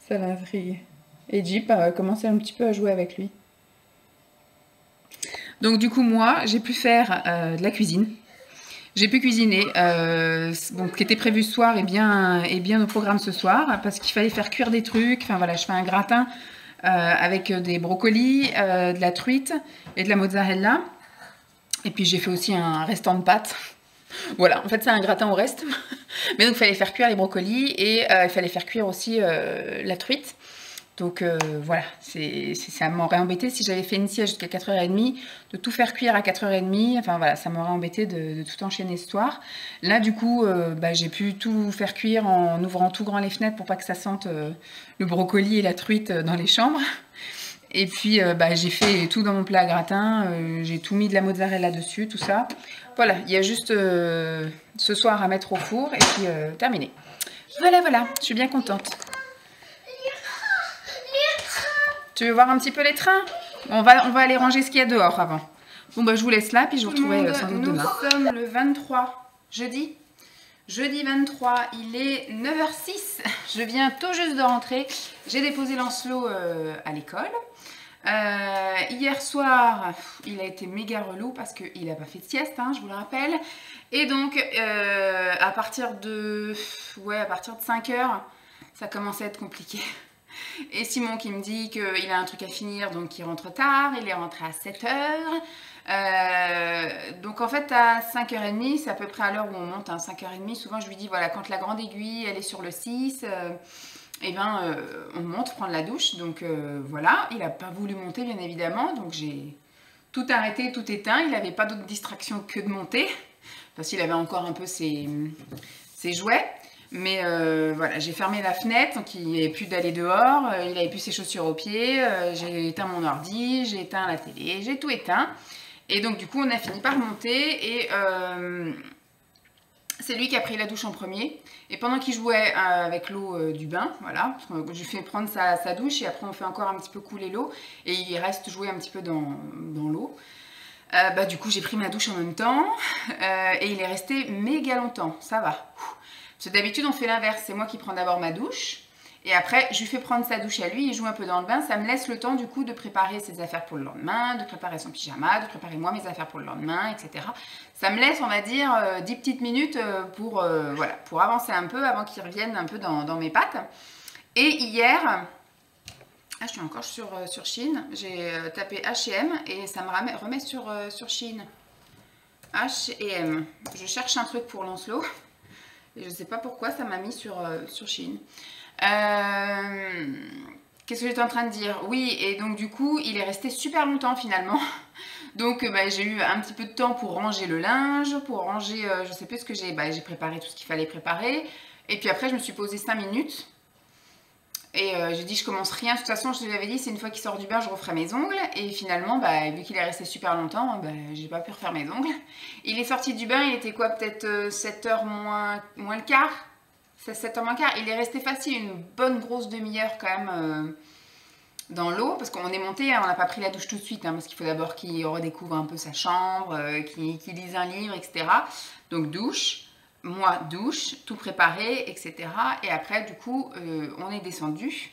Ça l'intrigue. Et Jeep a commencé un petit peu à jouer avec lui. Donc du coup, moi, j'ai pu faire de la cuisine. J'ai pu cuisiner. Bon, ce qui était prévu ce soir est bien au programme ce soir, parce qu'il fallait faire cuire des trucs. Enfin voilà, je fais un gratin avec des brocolis, de la truite et de la mozzarella. Et puis j'ai fait aussi un restant de pâtes. Voilà, en fait c'est un gratin au reste. Mais donc il fallait faire cuire les brocolis et il fallait faire cuire aussi la truite. Donc voilà, ça m'aurait embêté si j'avais fait une sieste jusqu'à 4h30, de tout faire cuire à 4h30. Enfin voilà, ça m'aurait embêté de tout enchaîner ce soir. Là du coup, j'ai pu tout faire cuire en ouvrant tout grand les fenêtres pour pas que ça sente le brocoli et la truite dans les chambres. Et puis j'ai fait tout dans mon plat à gratin, j'ai tout mis de la mozzarella dessus, tout ça. Voilà, il y a juste ce soir à mettre au four et puis terminé. Voilà, je suis bien contente. Tu veux voir un petit peu les trains? On va aller ranger ce qu'il y a dehors avant. Bon je vous laisse là, puis je vous retrouverai sans doute demain. Nous sommes le 23, jeudi. Jeudi 23, il est 9h06. Je viens tout juste de rentrer. J'ai déposé Lancelot à l'école. Hier soir, il a été méga relou parce qu'il n'a pas fait de sieste, hein, je vous le rappelle. Et donc, à partir de 5h, ça commence à être compliqué. Et Simon qui me dit qu'il a un truc à finir, donc il rentre tard. Il est rentré à 7h. Donc en fait à 5h30, c'est à peu près à l'heure où on monte, hein, 5h30, souvent je lui dis voilà, quand la grande aiguille elle est sur le 6, on monte prendre la douche, donc voilà, il n'a pas voulu monter bien évidemment, donc j'ai tout arrêté, tout éteint, il n'avait pas d'autre distraction que de monter, parce qu'il avait encore un peu ses jouets. Mais voilà, j'ai fermé la fenêtre, donc il n'y avait plus d'aller dehors, il n'avait plus ses chaussures aux pieds, j'ai éteint mon ordi, j'ai éteint la télé, j'ai tout éteint. Et donc du coup on a fini par monter et c'est lui qui a pris la douche en premier. Et pendant qu'il jouait avec l'eau du bain, voilà, je lui fais prendre sa douche et après on fait encore un petit peu couler l'eau et il reste jouer un petit peu dans l'eau. Du coup j'ai pris ma douche en même temps et il est resté méga longtemps, ça va. Parce que d'habitude on fait l'inverse, c'est moi qui prends d'abord ma douche. Et après, je lui fais prendre sa douche à lui, il joue un peu dans le bain. Ça me laisse le temps du coup de préparer ses affaires pour le lendemain, de préparer son pyjama, de préparer moi mes affaires pour le lendemain, etc. Ça me laisse, on va dire, 10 petites minutes pour avancer un peu avant qu'il revienne un peu dans mes pattes. Et hier, je suis encore sur Shein, j'ai tapé H&M et ça me remet sur Shein. H&M. Je cherche un truc pour Lancelot et je ne sais pas pourquoi ça m'a mis sur Shein. Qu'est-ce que j'étais en train de dire? Oui, et donc du coup, il est resté super longtemps finalement. Donc j'ai eu un petit peu de temps pour ranger le linge, pour ranger, je sais plus ce que j'ai préparé tout ce qu'il fallait préparer. Et puis après, je me suis posée 5 minutes. Et j'ai dit, je commence rien. De toute façon, je lui avais dit, c'est une fois qu'il sort du bain, je referai mes ongles. Et finalement, vu qu'il est resté super longtemps, j'ai pas pu refaire mes ongles. Il est sorti du bain, il était quoi? Peut-être 7h moins le quart? C'est 7h moins quart. Il est resté facile une bonne grosse demi-heure quand même dans l'eau. Parce qu'on est monté, on n'a pas pris la douche tout de suite. Hein, parce qu'il faut d'abord qu'il redécouvre un peu sa chambre, qu'il lise un livre, etc. Donc douche, moi douche, tout préparé, etc. Et après du coup, on est descendu.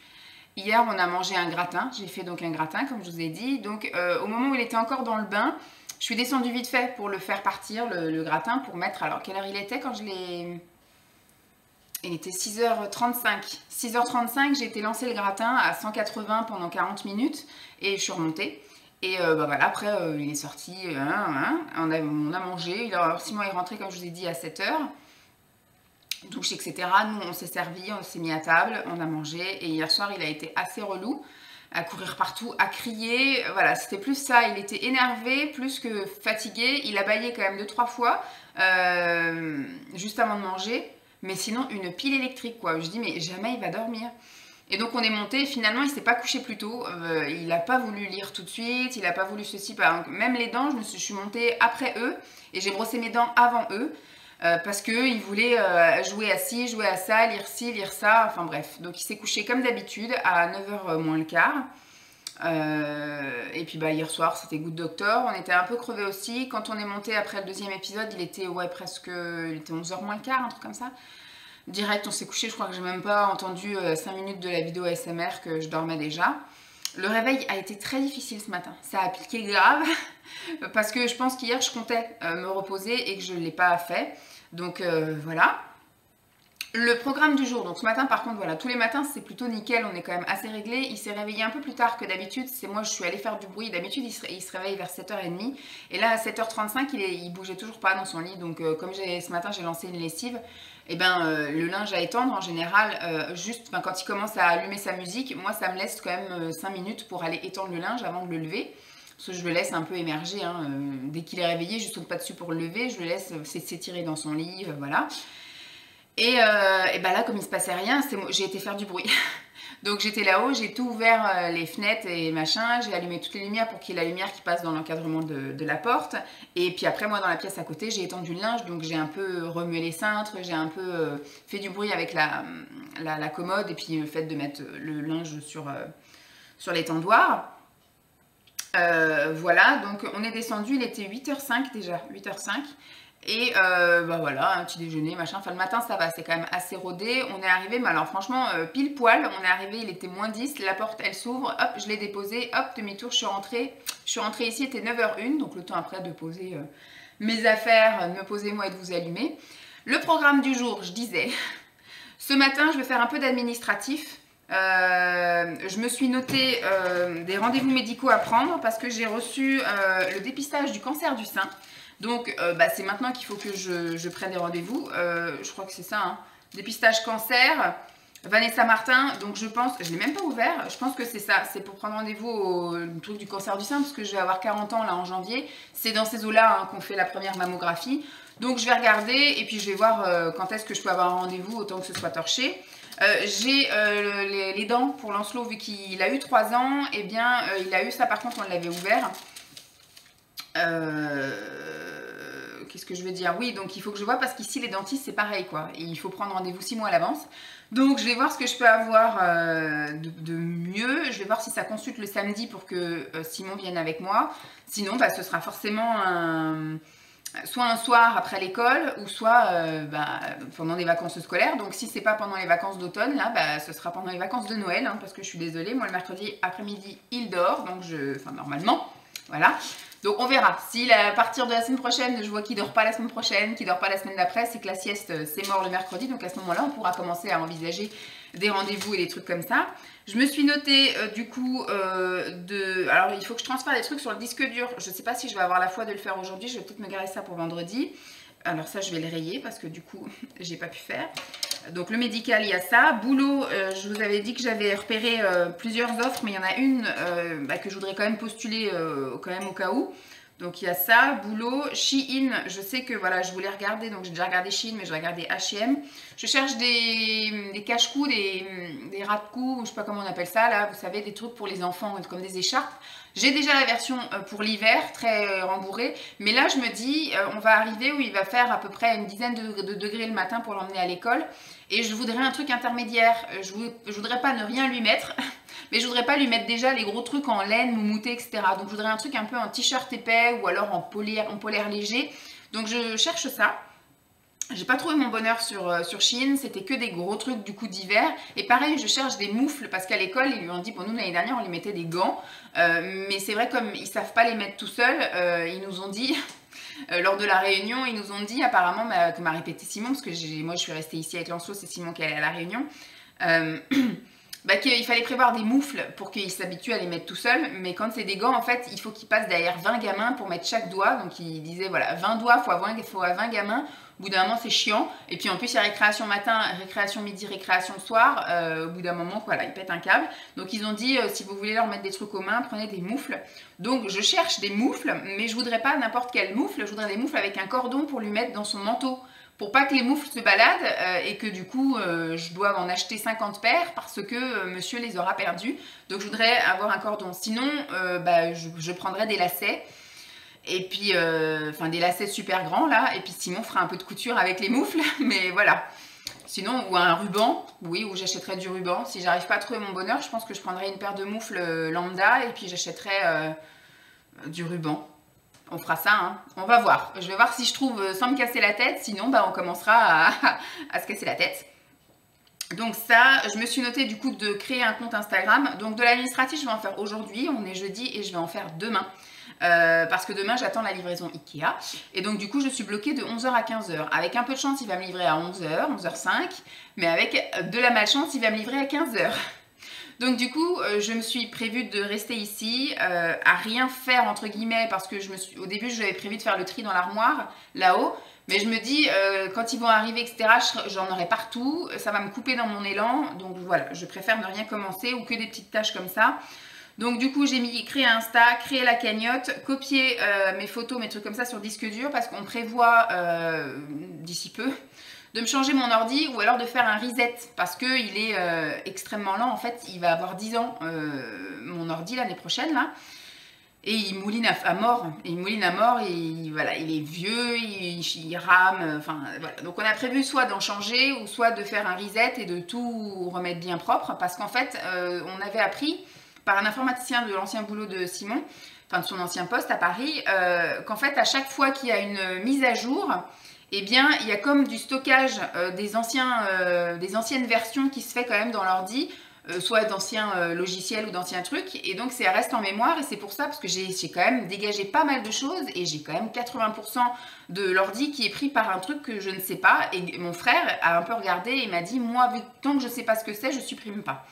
Hier, on a mangé un gratin. J'ai fait donc un gratin, comme je vous ai dit. Donc au moment où il était encore dans le bain, je suis descendue vite fait pour le faire partir, le gratin, pour mettre... Alors, quelle heure il était quand je l'ai... il était 6h35. 6h35, j'ai été lancer le gratin à 180 pendant 40 minutes et je suis remontée. Et voilà, après, il est sorti, on a mangé. Simon est rentré, comme je vous ai dit, à 7h. Douche, etc. Nous, on s'est servi, on s'est mis à table, on a mangé. Et hier soir, il a été assez relou, à courir partout, à crier. Voilà, c'était plus ça. Il était énervé, plus que fatigué. Il a bâillé quand même 2-3 fois, juste avant de manger. Mais sinon, une pile électrique, quoi. Je dis, mais jamais il va dormir. Et donc on est monté, finalement il s'est pas couché plus tôt, il n'a pas voulu lire tout de suite, il n'a pas voulu ceci, même les dents, je suis montée après eux, et j'ai brossé mes dents avant eux, parce qu'il voulait jouer à ci, jouer à ça, lire ci, lire ça, enfin bref. Donc il s'est couché comme d'habitude à 9h moins le quart, et puis hier soir c'était Good Doctor, on était un peu crevés aussi. Quand on est monté après le deuxième épisode, il était 11h moins le quart, un truc comme ça. Direct, on s'est couché, je crois que j'ai même pas entendu 5 minutes de la vidéo ASMR que je dormais déjà. Le réveil a été très difficile ce matin, ça a piqué grave, parce que je pense qu'hier je comptais me reposer et que je ne l'ai pas fait. Donc voilà. Le programme du jour, donc ce matin par contre, voilà, tous les matins c'est plutôt nickel, on est quand même assez réglé. Il s'est réveillé un peu plus tard que d'habitude, c'est moi je suis allée faire du bruit. D'habitude il se réveille vers 7h30 et là à 7h35 il bougeait toujours pas dans son lit. Donc comme ce matin j'ai lancé une lessive, et le linge à étendre en général, juste quand il commence à allumer sa musique, moi ça me laisse quand même 5 minutes pour aller étendre le linge avant de le lever. Parce que je le laisse un peu émerger, dès qu'il est réveillé, je saute pas dessus pour le lever, je le laisse s'étirer dans son lit, voilà. Et là, comme il se passait rien, j'ai été faire du bruit. Donc j'étais là-haut, j'ai tout ouvert les fenêtres et machin, j'ai allumé toutes les lumières pour qu'il y ait la lumière qui passe dans l'encadrement de la porte. Et puis après, moi, dans la pièce à côté, j'ai étendu le linge, donc j'ai un peu remué les cintres, j'ai un peu fait du bruit avec la commode et puis le fait de mettre le linge sur l'étendoir. Voilà, donc on est descendu, il était 8h05 déjà, 8h05. Et voilà, un petit déjeuner, machin. Enfin, le matin, ça va, c'est quand même assez rodé. On est arrivé, mais alors franchement, pile poil, on est arrivé, il était moins 10. La porte, elle s'ouvre, hop, je l'ai déposée, hop, demi-tour, je suis rentrée. Je suis rentrée ici, il était 9h01, donc le temps après de poser mes affaires, de me poser moi et de vous allumer. Le programme du jour, je disais, ce matin, je vais faire un peu d'administratif. Je me suis noté des rendez-vous médicaux à prendre parce que j'ai reçu le dépistage du cancer du sein. Donc c'est maintenant qu'il faut que je prenne des rendez-vous, je crois que c'est ça, dépistage cancer, Vanessa Martin, donc je pense, je ne l'ai même pas ouvert, je pense que c'est ça, c'est pour prendre rendez-vous au truc du cancer du sein, parce que je vais avoir 40 ans là en janvier, c'est dans ces eaux-là qu'on fait la première mammographie, donc je vais regarder et puis je vais voir quand est-ce que je peux avoir un rendez-vous, autant que ce soit torché. J'ai les dents pour Lancelot, vu qu'il a eu 3 ans, et bien il a eu ça, par contre on l'avait ouvert. Qu'est-ce que je veux dire? Oui, donc il faut que je vois parce qu'ici les dentistes c'est pareil quoi. Et il faut prendre rendez-vous 6 mois à l'avance. Donc je vais voir ce que je peux avoir de mieux. Je vais voir si ça consulte le samedi pour que Simon vienne avec moi. Sinon ce sera forcément soit un soir après l'école ou soit pendant les vacances scolaires. Donc si c'est pas pendant les vacances d'automne, là ce sera pendant les vacances de Noël, parce que je suis désolée, moi le mercredi après-midi il dort, donc normalement, voilà. Donc on verra, si à partir de la semaine prochaine, je vois qu'il ne dort pas la semaine prochaine, qu'il ne dort pas la semaine d'après, c'est que la sieste c'est mort le mercredi, donc à ce moment-là on pourra commencer à envisager des rendez-vous et des trucs comme ça. Je me suis notée du coup alors il faut que je transfère des trucs sur le disque dur, je ne sais pas si je vais avoir la foi de le faire aujourd'hui, je vais peut-être me garer ça pour vendredi. Alors ça je vais le rayer parce que du coup j'ai pas pu faire. Donc le médical il y a ça, boulot, je vous avais dit que j'avais repéré plusieurs offres, mais il y en a une que je voudrais quand même postuler quand même au cas où. Donc il y a ça, boulot, Shein, je sais que voilà je voulais regarder, donc j'ai déjà regardé Shein mais je vais regarder H&M. Je cherche des cache-cous, des ras-de-cou, je sais pas comment on appelle ça là, vous savez, des trucs pour les enfants comme des écharpes. J'ai déjà la version pour l'hiver, très rembourrée, mais là je me dis, on va arriver où il va faire à peu près une dizaine de degrés le matin pour l'emmener à l'école. Et je voudrais un truc intermédiaire, je voudrais pas ne rien lui mettre, mais je voudrais pas lui mettre déjà les gros trucs en laine, moumouté, etc. Donc je voudrais un truc un peu en t-shirt épais ou alors en polaire léger. Donc je cherche ça. J'ai pas trouvé mon bonheur sur Shein, c'était que des gros trucs du coup d'hiver. Et pareil, je cherche des moufles parce qu'à l'école, ils lui ont dit, bon nous l'année dernière on lui mettait des gants. Mais c'est vrai comme ils savent pas les mettre tout seuls, ils nous ont dit... Lors de la réunion, ils nous ont dit apparemment, que m'a répété Simon, parce que moi je suis restée ici avec Lancelot, c'est Simon qui est allé à la réunion, qu'il fallait prévoir des moufles pour qu'ils s'habituent à les mettre tout seuls, mais quand c'est des gants, en fait, il faut qu'ils passent derrière 20 gamins pour mettre chaque doigt, donc ils disaient, voilà, 20 doigts fois 20 gamins, au bout d'un moment c'est chiant, et puis en plus il y a récréation matin, récréation midi, récréation soir, au bout d'un moment, voilà, ils pètent un câble, donc ils ont dit, si vous voulez leur mettre des trucs aux mains, prenez des moufles, donc je cherche des moufles, mais je voudrais pas n'importe quel moufle, je voudrais des moufles avec un cordon pour lui mettre dans son manteau, pour pas que les moufles se baladent et que du coup je dois en acheter 50 paires parce que monsieur les aura perdus. Donc je voudrais avoir un cordon. Sinon, je prendrais des lacets. Et puis, des lacets super grands là. Et puis Simon fera un peu de couture avec les moufles. Mais voilà. Sinon, ou un ruban. Oui, ou j'achèterais du ruban. Si j'arrive pas à trouver mon bonheur, je pense que je prendrais une paire de moufles lambda. Et puis j'achèterais du ruban. On fera ça, hein. On va voir. Je vais voir si je trouve sans me casser la tête. Sinon, on commencera à se casser la tête. Donc ça, je me suis noté du coup de créer un compte Instagram. Donc de l'administratif, je vais en faire aujourd'hui. On est jeudi et je vais en faire demain. Parce que demain, j'attends la livraison Ikea. Et donc du coup, je suis bloquée de 11h à 15h. Avec un peu de chance, il va me livrer à 11h, 11h05. Mais avec de la malchance, il va me livrer à 15h. Donc du coup, je me suis prévue de rester ici, à rien faire entre guillemets, parce que au début, j'avais prévu de faire le tri dans l'armoire, là-haut. Mais je me dis, quand ils vont arriver, etc., j'en aurai partout, ça va me couper dans mon élan. Donc voilà, je préfère ne rien commencer ou que des petites tâches comme ça. Donc du coup, j'ai mis créer Insta, créer la cagnotte, copier mes photos, mes trucs comme ça sur disque dur, parce qu'on prévoit d'ici peu de me changer mon ordi ou alors de faire un reset parce qu'il est extrêmement lent. En fait, il va avoir 10 ans, mon ordi, l'année prochaine, là. Et il mouline à mort. Et il mouline à mort et voilà, il est vieux, il rame. Enfin, voilà. Donc, on a prévu soit d'en changer ou soit de faire un reset et de tout remettre bien propre. Parce qu'en fait, on avait appris par un informaticien de l'ancien boulot de Simon, enfin de son ancien poste à Paris, qu'en fait, à chaque fois qu'il y a une mise à jour, eh bien, il y a comme du stockage des anciennes versions qui se fait quand même dans l'ordi, soit d'anciens logiciels ou d'anciens trucs, et donc ça reste en mémoire, et c'est pour ça, parce que j'ai quand même dégagé pas mal de choses, et j'ai quand même 80% de l'ordi qui est pris par un truc que je ne sais pas, et mon frère a un peu regardé et m'a dit, moi, tant que je ne sais pas ce que c'est, je supprime pas.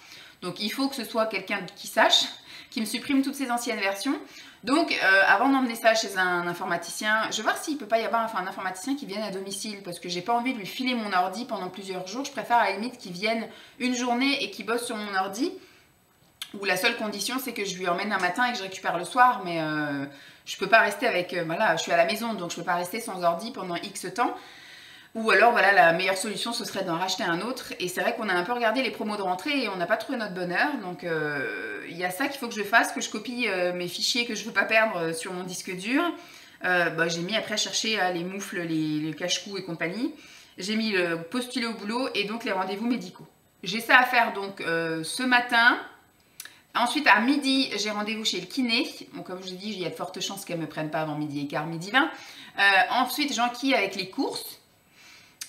Donc il faut que ce soit quelqu'un qui sache, qui me supprime toutes ces anciennes versions. Donc, avant d'emmener ça chez un informaticien, je vais voir s'il ne peut pas y avoir un informaticien qui vienne à domicile, parce que j'ai pas envie de lui filer mon ordi pendant plusieurs jours. Je préfère à la limite qu'il vienne une journée et qu'il bosse sur mon ordi, où la seule condition, c'est que je lui emmène un matin et que je récupère le soir, mais je peux pas rester avec... voilà, je suis à la maison, donc je peux pas rester sans ordi pendant X temps. Ou alors, voilà, la meilleure solution, ce serait d'en racheter un autre. Et c'est vrai qu'on a un peu regardé les promos de rentrée et on n'a pas trouvé notre bonheur. Donc, il y a ça qu'il faut que je fasse, que je copie mes fichiers que je ne veux pas perdre sur mon disque dur. J'ai mis après chercher les moufles, les cache-cous et compagnie. J'ai mis le postuler au boulot et donc les rendez-vous médicaux. J'ai ça à faire donc ce matin. Ensuite, à midi, j'ai rendez-vous chez le kiné. Bon, comme je vous dis, il y a de fortes chances qu'elle ne me prenne pas avant midi et quart, midi 20. Ensuite, j'enquille avec les courses.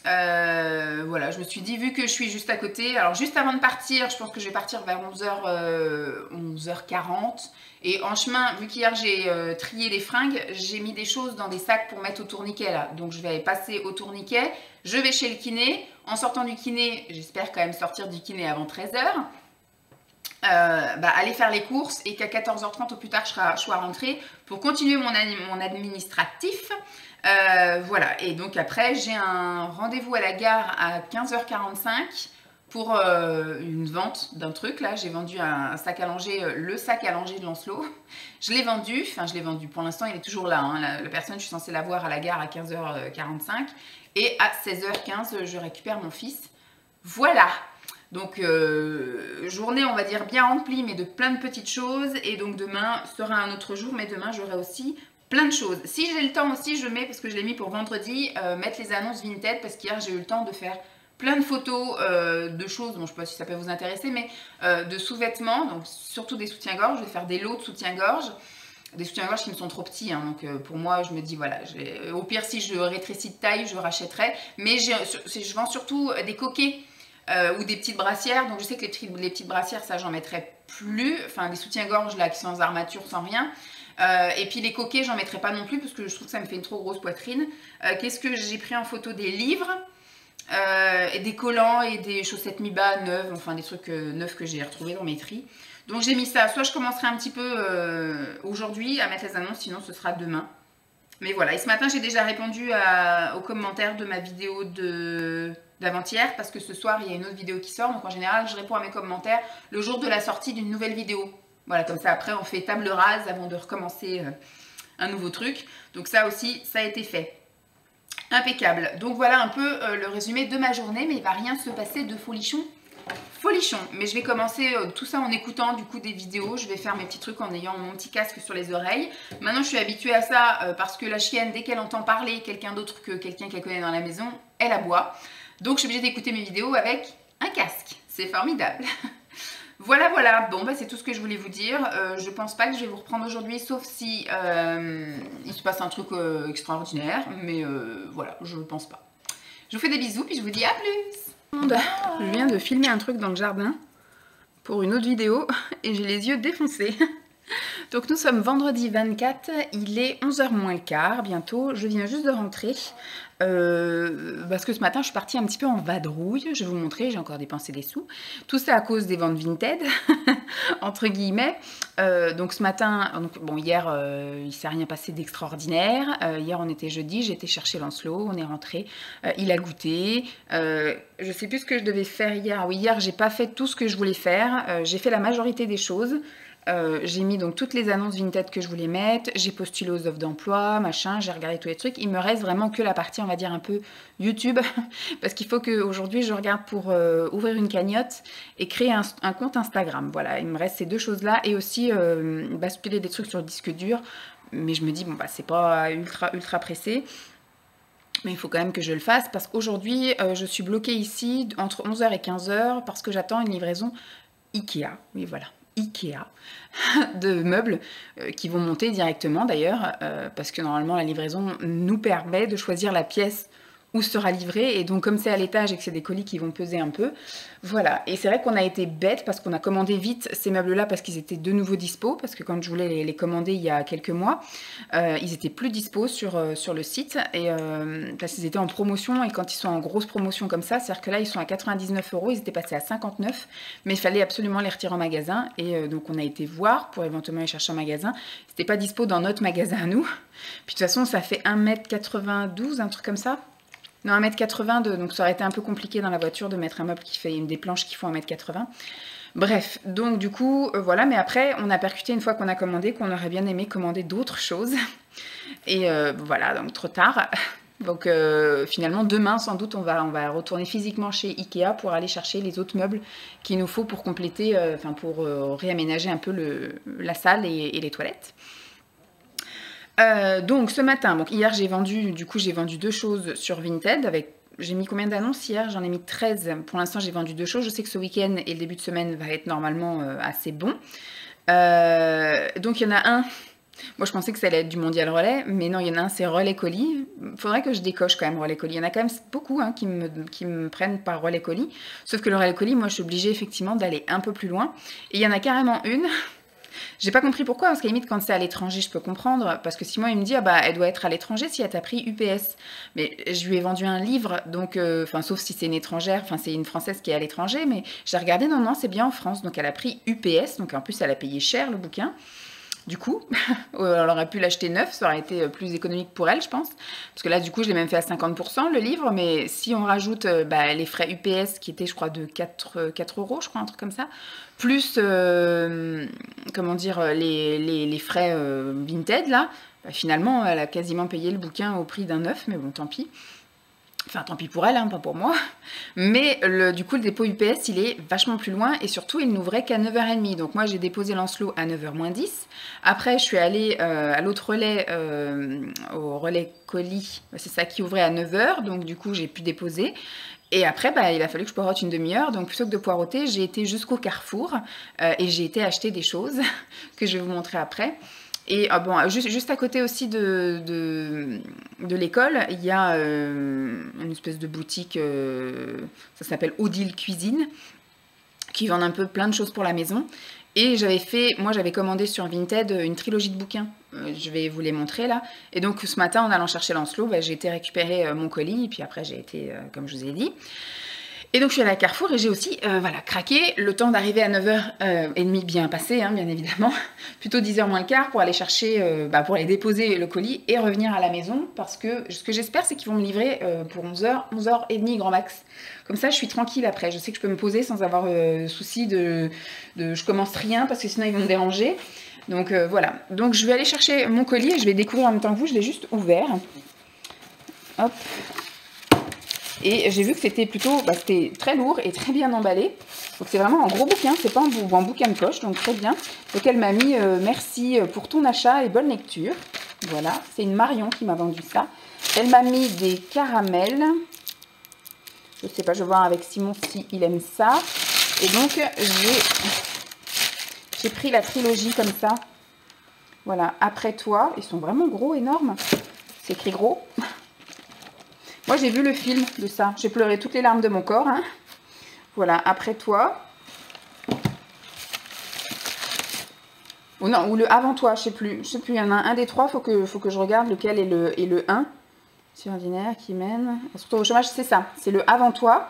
Voilà, je me suis dit, vu que je suis juste à côté, alors juste avant de partir, je pense que je vais partir vers 11h, 11h40. Et en chemin, vu qu'hier j'ai trié les fringues, j'ai mis des choses dans des sacs pour mettre au tourniquet là. Donc je vais passer au tourniquet, je vais chez le kiné. En sortant du kiné, j'espère quand même sortir du kiné avant 13h. Aller faire les courses et qu'à 14h30 au plus tard je sois rentrée pour continuer mon administratif. Voilà, et donc après j'ai un rendez-vous à la gare à 15h45 pour une vente d'un truc. Là j'ai vendu un sac à langer, le sac à langer de Lancelot. Je l'ai vendu, pour l'instant il est toujours là, hein. La personne, je suis censée la voir à la gare à 15h45 et à 16h15 je récupère mon fils. Voilà. Donc, journée, on va dire, bien remplie, mais de plein de petites choses. Et donc, demain sera un autre jour, mais demain, j'aurai aussi plein de choses. Si j'ai le temps aussi, je mets, parce que je l'ai mis pour vendredi, mettre les annonces Vinted, parce qu'hier, j'ai eu le temps de faire plein de photos de choses, bon, je ne sais pas si ça peut vous intéresser, mais de sous-vêtements, donc surtout des soutiens-gorge. Je vais faire des lots de soutiens-gorge. Des soutiens-gorge qui me sont trop petits, hein, donc pour moi, je me dis, voilà, au pire, si je rétrécis de taille, je rachèterai. Mais je vends surtout des coquets. Ou des petites brassières, donc je sais que les petites brassières, ça j'en mettrai plus, enfin des soutiens-gorge là qui sont sans armature, sans rien, Et puis les coquets, j'en mettrai pas non plus parce que je trouve que ça me fait une trop grosse poitrine. Qu'est-ce que j'ai pris en photo? Des livres, et des collants et des chaussettes mi-bas neuves, enfin des trucs neufs que j'ai retrouvés dans mes tris. Donc j'ai mis ça. Soit je commencerai un petit peu aujourd'hui à mettre les annonces, sinon ce sera demain. Mais voilà, et ce matin j'ai déjà répondu aux commentaires de ma vidéo d'avant-hier parce que ce soir il y a une autre vidéo qui sort. Donc en général je réponds à mes commentaires le jour de la sortie d'une nouvelle vidéo. Voilà, comme ça après on fait table rase avant de recommencer un nouveau truc. Donc ça aussi, ça a été fait. Impeccable. Donc voilà un peu le résumé de ma journée, mais il ne va rien se passer de folichon. Folichon. Mais je vais commencer tout ça en écoutant du coup des vidéos. Je vais faire mes petits trucs en ayant mon petit casque sur les oreilles. Maintenant je suis habituée à ça parce que la chienne, dès qu'elle entend parler quelqu'un d'autre que quelqu'un qu'elle connaît dans la maison, elle aboie. Donc je suis obligée d'écouter mes vidéos avec un casque. C'est formidable. Voilà, voilà. Bon, bah, c'est tout ce que je voulais vous dire. Je pense pas que je vais vous reprendre aujourd'hui, sauf si il se passe un truc extraordinaire. Mais voilà, je ne pense pas. Je vous fais des bisous, puis je vous dis à plus. Je viens de filmer un truc dans le jardin pour une autre vidéo et j'ai les yeux défoncés. Donc nous sommes vendredi 24, il est 11h moins le quart bientôt, je viens juste de rentrer parce que ce matin je suis partie un petit peu en vadrouille, je vais vous montrer, j'ai encore dépensé des sous. Tout ça à cause des ventes Vinted, entre guillemets. Donc ce matin, bon hier il ne s'est rien passé d'extraordinaire, hier on était jeudi, j'ai été chercher Lancelot, on est rentré, il a goûté, je sais plus ce que je devais faire hier, oui hier j'ai pas fait tout ce que je voulais faire, j'ai fait la majorité des choses. J'ai mis donc toutes les annonces Vinted que je voulais mettre, j'ai postulé aux offres d'emploi, machin, j'ai regardé tous les trucs. Il me reste vraiment que la partie, on va dire, un peu YouTube, parce qu'il faut qu'aujourd'hui je regarde pour ouvrir une cagnotte et créer un compte Instagram. Voilà, il me reste ces deux choses-là et aussi basculer des trucs sur le disque dur. Mais je me dis, bon, bah, c'est pas ultra pressé. Mais il faut quand même que je le fasse parce qu'aujourd'hui, je suis bloquée ici entre 11h et 15h parce que j'attends une livraison Ikea. Oui, voilà. Ikea de meubles qui vont monter directement d'ailleurs parce que normalement la livraison nous permet de choisir la pièce où sera livré et donc comme c'est à l'étage et que c'est des colis qui vont peser un peu, voilà. Et c'est vrai qu'on a été bête parce qu'on a commandé vite ces meubles là parce qu'ils étaient de nouveau dispo, parce que quand je voulais les commander il y a quelques mois ils étaient plus dispo sur le site et parce qu'ils étaient en promotion et quand ils sont en grosse promotion comme ça, c'est-à-dire que là ils sont à 99 €, ils étaient passés à 59 mais il fallait absolument les retirer en magasin et donc on a été voir pour éventuellement les chercher en magasin, c'était pas dispo dans notre magasin à nous, puis de toute façon ça fait 1,92 m, un truc comme ça. Non, 1,82 m, donc ça aurait été un peu compliqué dans la voiture de mettre un meuble qui fait des planches qui font 1,80 m. Bref, donc du coup, voilà, mais après, on a percuté une fois qu'on a commandé qu'on aurait bien aimé commander d'autres choses. Et voilà, donc trop tard. Donc finalement, demain, sans doute, on va retourner physiquement chez Ikea pour aller chercher les autres meubles qu'il nous faut pour compléter, enfin pour réaménager un peu la salle et les toilettes. Donc ce matin, donc hier j'ai vendu deux choses sur Vinted j'ai mis combien d'annonces hier? J'en ai mis 13. Pour l'instant j'ai vendu deux choses. Je sais que ce week-end et le début de semaine va être normalement assez bon. Donc il y en a un. Moi je pensais que ça allait être du Mondial Relais, mais non, il y en a un, c'est Relais Colis. Faudrait que je décoche quand même Relais Colis. Il y en a quand même beaucoup qui me prennent par Relais Colis. Sauf que le Relais Colis, moi je suis obligée effectivement d'aller un peu plus loin. Et il y en a carrément une. J'ai pas compris pourquoi, parce qu'à la limite, quand c'est à l'étranger, je peux comprendre. Parce que Simon, il me dit, ah bah, elle doit être à l'étranger si elle t'a pris UPS. Mais je lui ai vendu un livre, donc, sauf si c'est une étrangère, c'est une Française qui est à l'étranger. Mais j'ai regardé, non, c'est bien en France. Donc, elle a pris UPS. Donc, en plus, elle a payé cher le bouquin. Du coup, elle aurait pu l'acheter neuf, ça aurait été plus économique pour elle, je pense. Parce que là, du coup, je l'ai même fait à 50% le livre. Mais si on rajoute les frais UPS qui étaient, je crois, de 4 €, je crois, un truc comme ça, plus, comment dire, les frais Vinted, là, finalement, elle a quasiment payé le bouquin au prix d'un neuf, mais bon, tant pis. Enfin, tant pis pour elle, hein, pas pour moi. Mais du coup, le dépôt UPS, il est vachement plus loin. Et surtout, il n'ouvrait qu'à 9h30. Donc moi, j'ai déposé Lancelot à 9h-10. Après, je suis allée à l'autre relais, au relais colis. C'est ça qui ouvrait à 9h. Donc du coup, j'ai pu déposer. Et après, il a fallu que je poireaute une demi-heure. Donc plutôt que de poireauter, j'ai été jusqu'au Carrefour. Et j'ai été acheter des choses que je vais vous montrer après. Et bon, juste à côté aussi de l'école, il y a une espèce de boutique, ça s'appelle Odile Cuisine, qui vend un peu plein de choses pour la maison. Et moi j'avais commandé sur Vinted une trilogie de bouquins. Je vais vous les montrer là. Et donc ce matin, en allant chercher Lancelot, j'ai été récupérer mon colis. Et puis après, j'ai été, comme je vous ai dit. Et donc je suis allée à Carrefour et j'ai aussi craqué. Le temps d'arriver à 9h30 bien passé, hein, bien évidemment. Plutôt 10h moins le quart pour aller chercher, pour aller déposer le colis et revenir à la maison. Parce que ce que j'espère, c'est qu'ils vont me livrer pour 11h, 11h30 grand max. Comme ça, je suis tranquille après. Je sais que je peux me poser sans avoir souci de je commence rien parce que sinon ils vont me déranger. Donc voilà. Donc je vais aller chercher mon colis et je vais découvrir en même temps que vous. Je l'ai juste ouvert. Hop. Et j'ai vu que c'était plutôt, c'était très lourd et très bien emballé. Donc c'est vraiment un gros bouquin, c'est pas en bouquin de poche, donc très bien. Donc elle m'a mis merci pour ton achat et bonne lecture. Voilà, c'est une Marion qui m'a vendu ça. Elle m'a mis des caramels. Je sais pas, je vais voir avec Simon si il aime ça. Et donc j'ai pris la trilogie comme ça. Voilà, après toi. Ils sont vraiment gros, énormes. C'est écrit gros. Moi j'ai vu le film de ça. J'ai pleuré toutes les larmes de mon corps. Hein. Voilà, après toi. Ou non, ou le avant toi, je sais plus. Je sais plus, il y en a un des trois, faut que je regarde lequel est le 1. Sur ordinaire qui mène. Surtout au chômage, c'est ça. C'est le avant toi.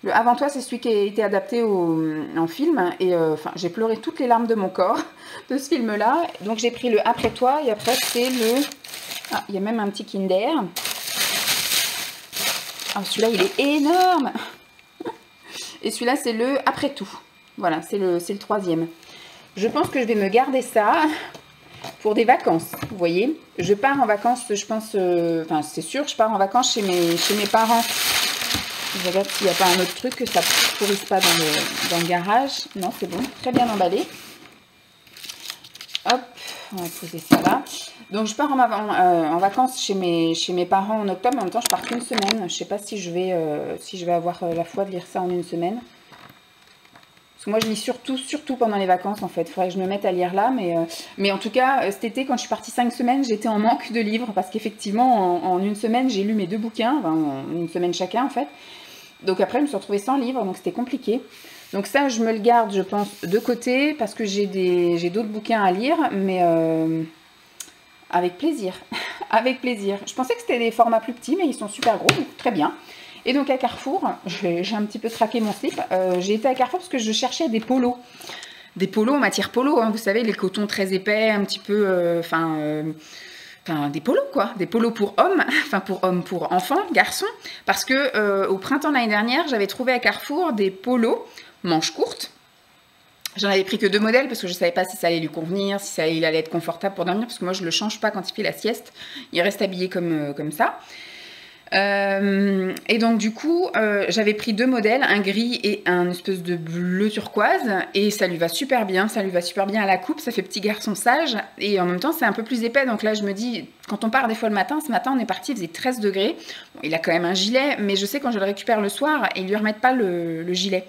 Le avant toi, c'est celui qui a été adapté en film. Et j'ai pleuré toutes les larmes de mon corps de ce film-là. Donc j'ai pris le après toi. Et après, c'est le... Ah, il y a même un petit Kinder. Ah, celui-là, il est énorme. Et celui-là, c'est le après tout. Voilà, c'est le troisième. Je pense que je vais me garder ça pour des vacances, vous voyez. Je pars en vacances, je pense, c'est sûr, je pars en vacances chez mes parents. Je regarde s'il n'y a pas un autre truc, que ça ne pourrisse pas dans le garage. Non, c'est bon, très bien emballé. Hop, on va poser ça là. Donc je pars en vacances chez mes parents en octobre, en même temps je pars qu'une semaine. Je ne sais pas si je vais avoir la foi de lire ça en une semaine. Moi, je lis surtout pendant les vacances, en fait. Il faudrait que je me mette à lire là. Mais en tout cas, cet été, quand je suis partie 5 semaines, j'étais en manque de livres. Parce qu'effectivement, en une semaine, j'ai lu mes 2 bouquins. Enfin, en une semaine chacun, en fait. Donc après, je me suis retrouvée sans livre. Donc c'était compliqué. Donc ça, je me le garde, je pense, de côté. Parce que j'ai d'autres bouquins à lire. Mais avec plaisir. Avec plaisir. Je pensais que c'était des formats plus petits, mais ils sont super gros. Donc très bien. Et donc à Carrefour, j'ai un petit peu craqué mon slip. J'ai été à Carrefour parce que je cherchais des polos. Des polos en matière polo, hein, vous savez, les cotons très épais, un petit peu... des polos quoi. Des polos pour hommes, pour enfants, garçons. Parce que au printemps de l'année dernière, j'avais trouvé à Carrefour des polos manches courtes. J'en avais pris que 2 modèles parce que je ne savais pas si ça allait lui convenir, si il allait être confortable pour dormir. Parce que moi, je ne le change pas quand il fait la sieste. Il reste habillé comme ça. Et donc du coup j'avais pris 2 modèles, un gris et un espèce de bleu turquoise, et ça lui va super bien à la coupe, ça fait petit garçon sage, et en même temps c'est un peu plus épais. Donc là je me dis, quand on part des fois le matin, ce matin on est parti, il faisait 13 degrés, bon, il a quand même un gilet, mais je sais quand je le récupère le soir, ils lui remettent pas le gilet.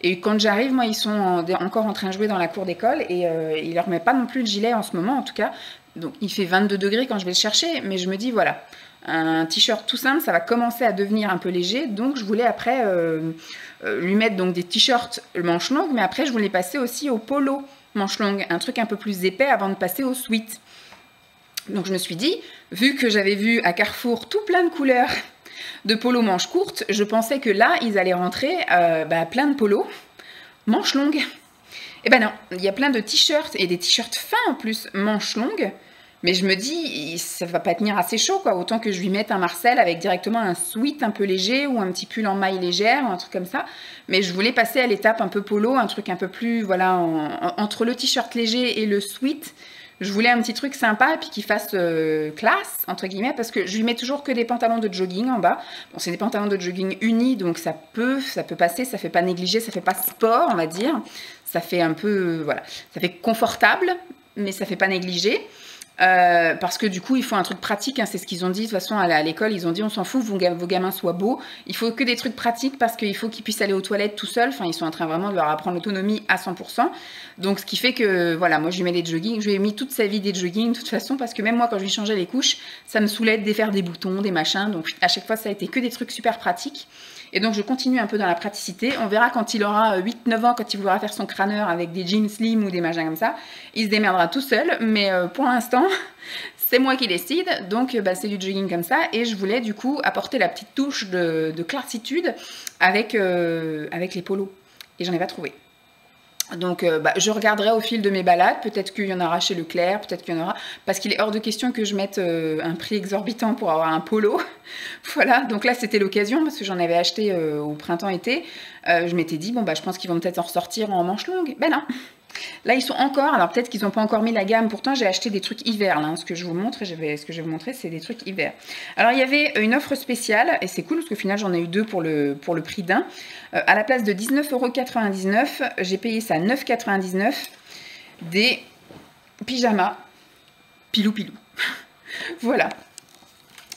Et quand j'arrive, moi ils sont encore en train de jouer dans la cour d'école, et ils leur remettent pas non plus le gilet en ce moment en tout cas. Donc il fait 22 degrés quand je vais le chercher, mais je me dis voilà, un t-shirt tout simple, ça va commencer à devenir un peu léger. Donc je voulais après lui mettre donc des t-shirts manches longues, mais après je voulais passer aussi au polo manches longues, un truc un peu plus épais avant de passer au sweat. Donc je me suis dit, vu que j'avais vu à Carrefour tout plein de couleurs de polo manches courtes, je pensais que là ils allaient rentrer plein de polos manches longues. Et ben non, il y a plein de t-shirts, et des t-shirts fins en plus, manches longues. Mais je me dis, ça va pas tenir assez chaud, quoi. Autant que je lui mette un Marcel avec directement un sweat un peu léger, ou un petit pull en maille légère, ou un truc comme ça. Mais je voulais passer à l'étape un peu polo, un truc un peu plus, voilà, entre le t-shirt léger et le sweat. Je voulais un petit truc sympa, et puis qui fasse classe, entre guillemets, parce que je lui mets toujours que des pantalons de jogging en bas. Bon, c'est des pantalons de jogging unis, donc ça peut passer, ça fait pas négligé, ça fait pas sport, on va dire. Ça fait un peu, voilà, ça fait confortable, mais ça fait pas négligé. Parce que du coup il faut un truc pratique, hein, c'est ce qu'ils ont dit de toute façon à l'école. Ils ont dit on s'en fout, vos gamins soient beaux, il faut que des trucs pratiques parce qu'il faut qu'ils puissent aller aux toilettes tout seuls. Enfin ils sont en train vraiment de leur apprendre l'autonomie à 100%. Donc ce qui fait que voilà, moi je lui mets des joggings, je lui ai mis toute sa vie des joggings de toute façon, parce que même moi quand je lui changeais les couches, ça me saoulait de défaire des boutons, des machins. Donc à chaque fois ça a été que des trucs super pratiques. Et donc, je continue un peu dans la praticité. On verra quand il aura 8-9 ans, quand il voudra faire son crâneur avec des jeans slim ou des machins comme ça. Il se démerdera tout seul. Mais pour l'instant, c'est moi qui décide. Donc, c'est du jogging comme ça. Et je voulais du coup apporter la petite touche de clartitude avec les polos. Et j'en ai pas trouvé. Donc, je regarderai au fil de mes balades. Peut-être qu'il y en aura chez Leclerc, peut-être qu'il y en aura... Parce qu'il est hors de question que je mette un prix exorbitant pour avoir un polo. Voilà, donc là, c'était l'occasion, parce que j'en avais acheté au printemps-été. Je m'étais dit, bon, je pense qu'ils vont peut-être en ressortir en manches longues. Ben non. Là, ils sont encore... Alors, peut-être qu'ils n'ont pas encore mis la gamme. Pourtant, j'ai acheté des trucs hiver, là. Ce que je vous montre, ce que je vais vous montrer, c'est des trucs hiver. Alors, il y avait une offre spéciale, et c'est cool, parce qu'au final, j'en ai eu 2 pour le prix d'un. À la place de 19,99 €, j'ai payé ça 9,99 €. Des pyjamas pilou-pilou. Voilà.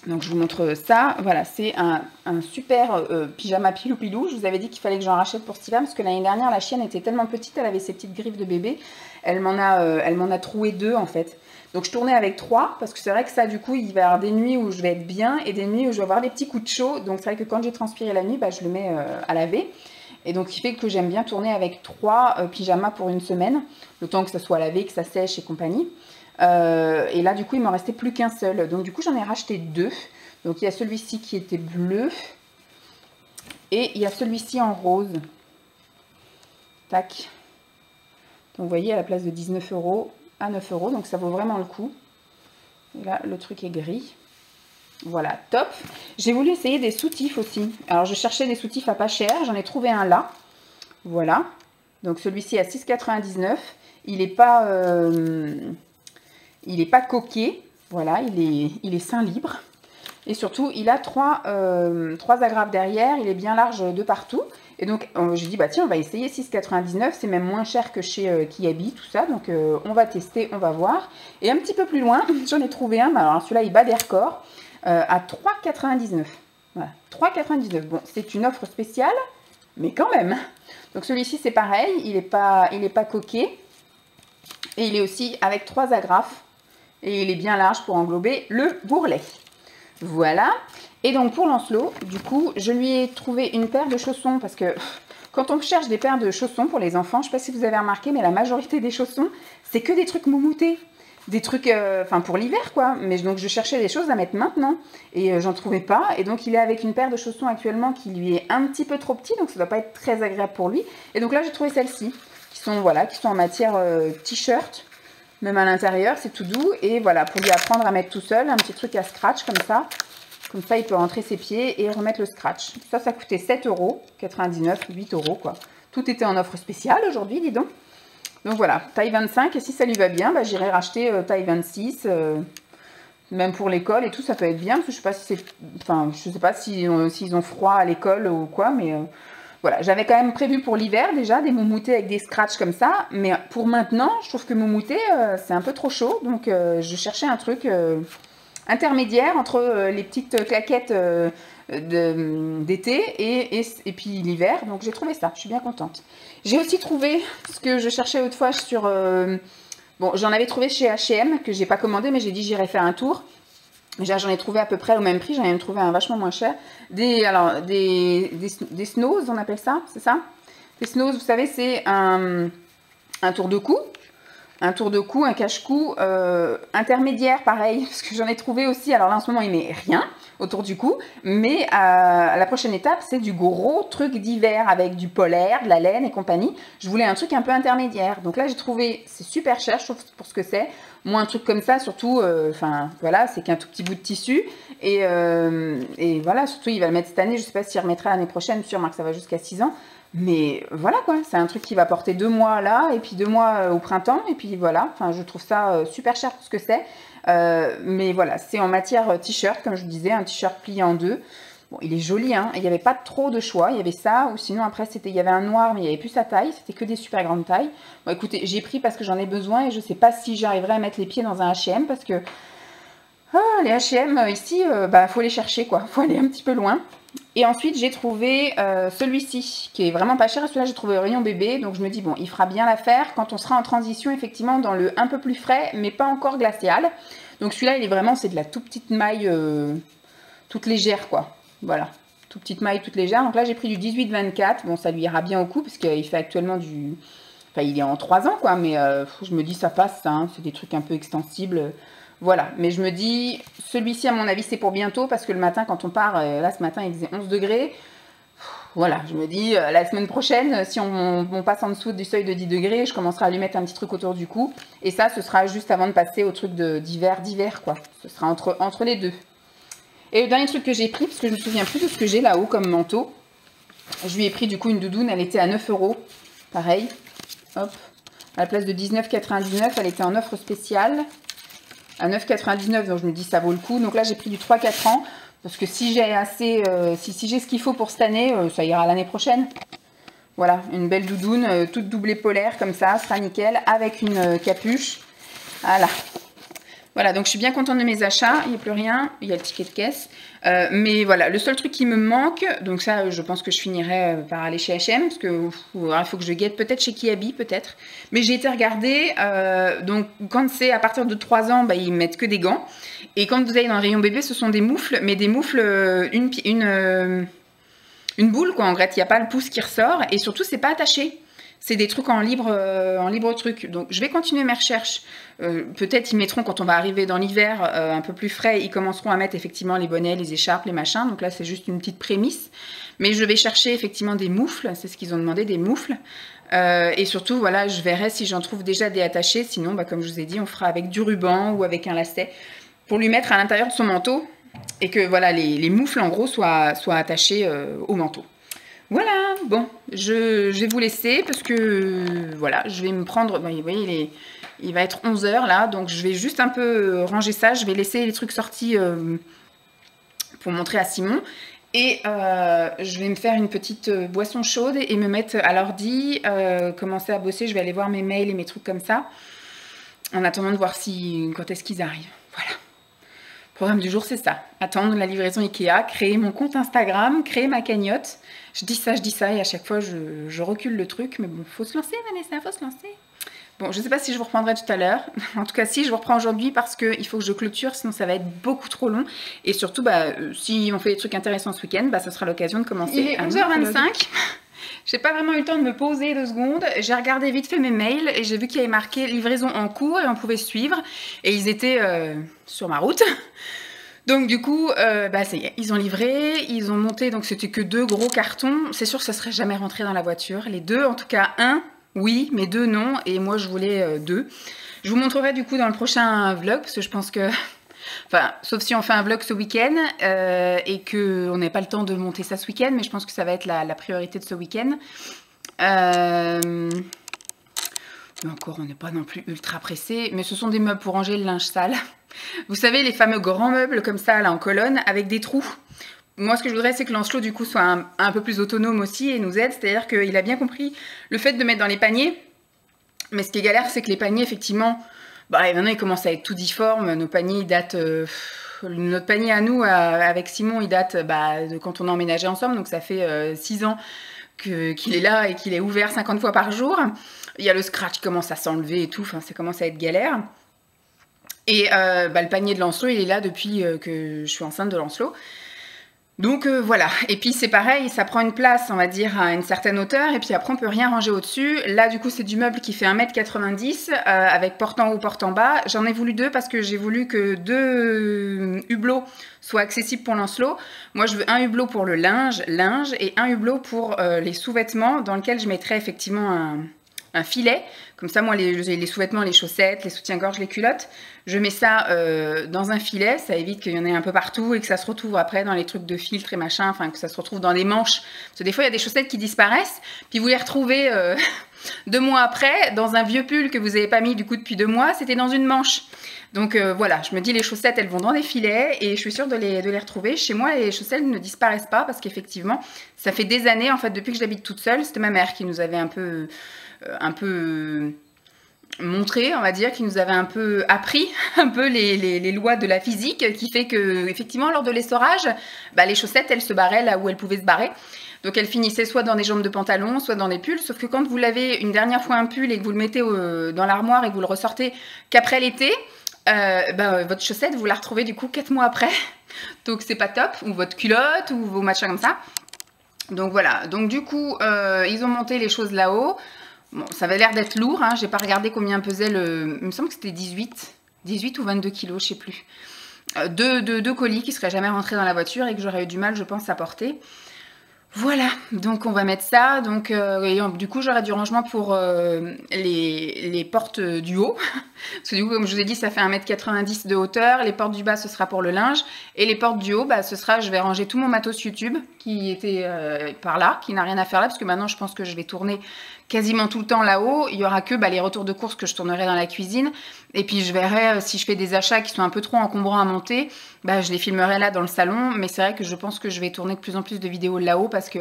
Donc, je vous montre ça. Voilà, c'est un super pyjama pilou-pilou. Je vous avais dit qu'il fallait que j'en rachète pour cet hiver, parce que l'année dernière, la chienne était tellement petite, elle avait ses petites griffes de bébé. Elle m'en a troué 2, en fait. Donc, je tournais avec 3, parce que c'est vrai que ça, du coup, il va y avoir des nuits où je vais être bien et des nuits où je vais avoir des petits coups de chaud. Donc, c'est vrai que quand j'ai transpiré la nuit, je le mets à laver. Et donc, il fait que j'aime bien tourner avec 3 pyjamas pour une semaine, le temps que ça soit lavé, que ça sèche et compagnie. Et là, du coup, il m'en restait plus qu'un seul. Donc, du coup, j'en ai racheté 2. Donc, il y a celui-ci qui était bleu. Et il y a celui-ci en rose. Tac. Donc, vous voyez, à la place de 19 € à 9 €. Donc, ça vaut vraiment le coup. Et là, le truc est gris. Voilà, top. J'ai voulu essayer des soutifs aussi. Alors, je cherchais des soutifs à pas cher. J'en ai trouvé un là. Voilà. Donc, celui-ci à 6,99 €. Il n'est pas... il n'est pas coquet, voilà, il est sein libre. Et surtout, il a 3 agrafes derrière, il est bien large de partout. Et donc, j'ai dit, tiens, on va essayer 6,99 €, c'est même moins cher que chez Kiabi, tout ça. Donc, on va tester, on va voir. Et un petit peu plus loin, j'en ai trouvé un, alors celui-là, il bat des records, à 3,99 €. Voilà, 3,99 €. Bon, c'est une offre spéciale, mais quand même. Donc, celui-ci, c'est pareil, il n'est pas coquet. Et il est aussi avec 3 agrafes. Et il est bien large pour englober le bourrelet. Voilà. Et donc pour Lancelot, du coup, je lui ai trouvé une paire de chaussons. Parce que quand on cherche des paires de chaussons pour les enfants, je ne sais pas si vous avez remarqué, mais la majorité des chaussons, c'est que des trucs moumoutés. Des trucs, pour l'hiver quoi. Mais donc je cherchais des choses à mettre maintenant. Et j'en trouvais pas. Et donc il est avec une paire de chaussons actuellement qui lui est un petit peu trop petit. Donc ça ne doit pas être très agréable pour lui. Et donc là j'ai trouvé celle-ci. Qui sont en matière t-shirt. Même à l'intérieur, c'est tout doux. Et voilà, pour lui apprendre à mettre tout seul, un petit truc à scratch comme ça. Comme ça, il peut rentrer ses pieds et remettre le scratch. Ça coûtait 7,99 €, 8 € quoi. Tout était en offre spéciale aujourd'hui, dis donc. Donc voilà, taille 25. Et si ça lui va bien, j'irai racheter taille 26. Même pour l'école et tout, ça peut être bien. Parce que je sais pas si c'est... Enfin, je sais pas s'ils ont froid à l'école ou quoi, mais... Voilà, j'avais quand même prévu pour l'hiver déjà des moumoutés avec des scratchs comme ça. Mais pour maintenant, je trouve que moumouté, c'est un peu trop chaud. Donc, je cherchais un truc intermédiaire entre les petites claquettes d'été et puis l'hiver. Donc, j'ai trouvé ça. Je suis bien contente. J'ai aussi trouvé ce que je cherchais autrefois sur... bon, j'en avais trouvé chez H&M que j'ai pas commandé, mais j'ai dit j'irai faire un tour. J'en ai trouvé à peu près au même prix, j'en ai même trouvé un vachement moins cher. Des snows, on appelle ça, c'est ça? Des snows, vous savez, c'est un tour de cou. Un tour de cou, un cache-cou intermédiaire, pareil. Parce que j'en ai trouvé aussi, alors là en ce moment il met rien autour du cou. Mais à la prochaine étape, c'est du gros truc d'hiver avec du polaire, de la laine et compagnie. Je voulais un truc un peu intermédiaire. Donc là j'ai trouvé, c'est super cher, je trouve, pour ce que c'est. Moi, un truc comme ça, surtout, voilà, c'est qu'un tout petit bout de tissu. Et voilà, surtout, il va le mettre cette année. Je ne sais pas s'il remettra l'année prochaine. Sûrement que ça va jusqu'à 6 ans. Mais voilà, quoi. C'est un truc qui va porter 2 mois là, et puis 2 mois au printemps. Et puis voilà, enfin, je trouve ça super cher pour ce que c'est. Mais voilà, c'est en matière t-shirt, comme je vous disais, un t-shirt plié en 2. Bon, il est joli, hein. Il n'y avait pas trop de choix. Il y avait ça, ou sinon après, il y avait un noir, mais il n'y avait plus sa taille. C'était que des super grandes tailles. Bon, écoutez, j'ai pris parce que j'en ai besoin et je ne sais pas si j'arriverai à mettre les pieds dans un H&M parce que les H&M ici, faut les chercher, quoi. Faut aller un petit peu loin. Et ensuite, j'ai trouvé celui-ci qui est vraiment pas cher. Et celui-là, j'ai trouvé au rayon bébé. Donc, je me dis, bon, il fera bien l'affaire quand on sera en transition, effectivement, dans le un peu plus frais, mais pas encore glacial. Donc, celui-là, il est vraiment, c'est de la toute petite maille, toute légère, quoi. Voilà, toute petite maille, toute légère. Donc là, j'ai pris du 18-24. Bon, ça lui ira bien au cou, parce qu'il fait actuellement du... Enfin, il est en 3 ans, quoi, mais je me dis, ça passe, ça, hein, c'est des trucs un peu extensibles. Voilà, mais je me dis, celui-ci, à mon avis, c'est pour bientôt, parce que le matin, quand on part, là, ce matin, il faisait 11 degrés. Voilà, je me dis, la semaine prochaine, si on passe en dessous du seuil de 10 degrés, je commencerai à lui mettre un petit truc autour du cou. Et ça, ce sera juste avant de passer au truc d'hiver, quoi. Ce sera entre les deux. Et le dernier truc que j'ai pris, parce que je me souviens plus de ce que j'ai là-haut comme manteau, je lui ai pris du coup une doudoune, elle était à 9 €. Pareil, hop, à la place de 19,99, elle était en offre spéciale. À 9,99, donc je me dis, ça vaut le coup. Donc là, j'ai pris du 3-4 ans. Parce que si j'ai assez, si j'ai ce qu'il faut pour cette année, ça ira l'année prochaine. Voilà, une belle doudoune, toute doublée polaire comme ça, sera nickel, avec une capuche. Voilà. Voilà, donc je suis bien contente de mes achats. Il n'y a plus rien, il y a le ticket de caisse. Mais voilà, le seul truc qui me manque, donc ça, je pense que je finirai par aller chez H&M, parce que il faut que je guette peut-être chez Kiabi, peut-être. Mais j'ai été regarder, donc quand c'est à partir de 3 ans, bah, ils mettent que des gants. Et quand vous allez dans le rayon bébé, ce sont des moufles, mais des moufles, une boule, quoi, en fait. Il n'y a pas le pouce qui ressort, et surtout, c'est pas attaché. C'est des trucs en libre truc. Donc, je vais continuer mes recherches. Peut-être ils mettront, quand on va arriver dans l'hiver un peu plus frais, ils commenceront à mettre effectivement les bonnets, les écharpes, les machins. Donc là, c'est juste une petite prémisse. Mais je vais chercher effectivement des moufles. C'est ce qu'ils ont demandé, des moufles. Et surtout, voilà, je verrai si j'en trouve déjà des attachés. Sinon, bah, comme je vous ai dit, on fera avec du ruban ou avec un lacet pour lui mettre à l'intérieur de son manteau. Et que voilà, les moufles, en gros, soient attachés au manteau. Voilà, bon, je vais vous laisser parce que, voilà, je vais me prendre, vous voyez, il va être 11 h là, donc je vais juste un peu ranger ça, je vais laisser les trucs sortis pour montrer à Simon, et je vais me faire une petite boisson chaude et me mettre à l'ordi, commencer à bosser, je vais aller voir mes mails et mes trucs comme ça, en attendant de voir quand est-ce qu'ils arrivent, voilà. Le programme du jour, c'est ça. Attendre la livraison Ikea, créer mon compte Instagram, créer ma cagnotte. Je dis ça, et à chaque fois, je recule le truc. Mais bon, faut se lancer, Vanessa, faut se lancer. Bon, je ne sais pas si je vous reprendrai tout à l'heure. En tout cas, si, je vous reprends aujourd'hui parce qu'il faut que je clôture, sinon ça va être beaucoup trop long. Et surtout, bah, si on fait des trucs intéressants ce week-end, bah, ça sera l'occasion de commencer. Il est 11h25. J'ai pas vraiment eu le temps de me poser 2 secondes. J'ai regardé vite fait mes mails et j'ai vu qu'il y avait marqué livraison en cours et on pouvait suivre. Et ils étaient sur ma route. Donc du coup, bah, ça y est, ils ont livré, ils ont monté, donc c'était que 2 gros cartons. C'est sûr que ça serait jamais rentré dans la voiture. Les 2, en tout cas, 1, oui, mais 2, non. Et moi, je voulais 2. Je vous montrerai du coup dans le prochain vlog, parce que je pense que... Enfin, sauf si on fait un vlog ce week-end et qu'on n'a pas le temps de monter ça ce week-end, mais je pense que ça va être la priorité de ce week-end. Mais encore, on n'est pas non plus ultra pressé, mais ce sont des meubles pour ranger le linge sale. Vous savez, les fameux grands meubles comme ça, là, en colonne, avec des trous. Moi, ce que je voudrais, c'est que Lancelot, du coup, soit un peu plus autonome aussi et nous aide. C'est-à-dire qu'il a bien compris le fait de mettre dans les paniers. Mais ce qui est galère, c'est que les paniers, effectivement... Bah, maintenant, ils commencent à être tout difformes. Nos paniers, ils datent... notre panier à nous, avec Simon, il date de quand on a emménagé ensemble. Donc, ça fait 6 ans qu'il est là et qu'il est ouvert 50 fois par jour. Il y a le scratch qui commence à s'enlever et tout. Enfin, ça commence à être galère. Et le panier de Lancelot, il est là depuis que je suis enceinte de Lancelot. Donc voilà, et puis c'est pareil, ça prend une place, on va dire, à une certaine hauteur, et puis après on peut rien ranger au-dessus. Là du coup c'est du meuble qui fait 1,90 m, avec porte en haut, porte en bas. J'en ai voulu 2 parce que j'ai voulu que 2 hublots soient accessibles pour Lancelot. Moi je veux un hublot pour le linge, et un hublot pour les sous-vêtements, dans lequel je mettrai effectivement un filet. Comme ça, moi, les sous-vêtements, les chaussettes, les soutiens-gorge, les culottes, je mets ça dans un filet. Ça évite qu'il y en ait un peu partout et que ça se retrouve après dans les trucs de filtre et machin, enfin, que ça se retrouve dans les manches. Parce que des fois, il y a des chaussettes qui disparaissent, puis vous les retrouvez 2 mois après dans un vieux pull que vous n'avez pas mis du coup depuis 2 mois, c'était dans une manche. Donc voilà, je me dis les chaussettes, elles vont dans des filets et je suis sûre de les retrouver. Chez moi, les chaussettes ne disparaissent pas parce qu'effectivement, ça fait des années, en fait, depuis que j'habite toute seule, c'était ma mère qui nous avait un peu montré, on va dire, qui nous avait un peu appris un peu les lois de la physique, qui fait que effectivement lors de l'essorage, les chaussettes elles se barraient là où elles pouvaient se barrer. Donc elles finissaient soit dans des jambes de pantalon, soit dans des pulls, sauf que quand vous lavez une dernière fois un pull et que vous le mettez dans l'armoire et que vous le ressortez qu'après l'été, votre chaussette vous la retrouvez du coup 4 mois après. Donc c'est pas top, ou votre culotte, ou vos machins comme ça. Donc voilà, donc du coup, ils ont monté les choses là-haut. Bon, ça avait l'air d'être lourd, hein. J'ai pas regardé combien pesait le... Il me semble que c'était 18 ou 22 kilos, je sais plus. Deux colis qui seraient jamais rentrés dans la voiture et que j'aurais eu du mal, je pense, à porter. Voilà, donc on va mettre ça. Donc, du coup, j'aurai du rangement pour les portes du haut. Parce que du coup, comme je vous ai dit, ça fait 1,90 m de hauteur. Les portes du bas, ce sera pour le linge. Et les portes du haut, bah, ce sera, je vais ranger tout mon matos YouTube qui était par là, qui n'a rien à faire là. Parce que maintenant, je pense que je vais tourner quasiment tout le temps là-haut. Il y aura que les retours de course que je tournerai dans la cuisine. Et puis, je verrai si je fais des achats qui sont un peu trop encombrants à monter. Bah, je les filmerai là dans le salon. Mais c'est vrai que je pense que je vais tourner de plus en plus de vidéos là-haut parce que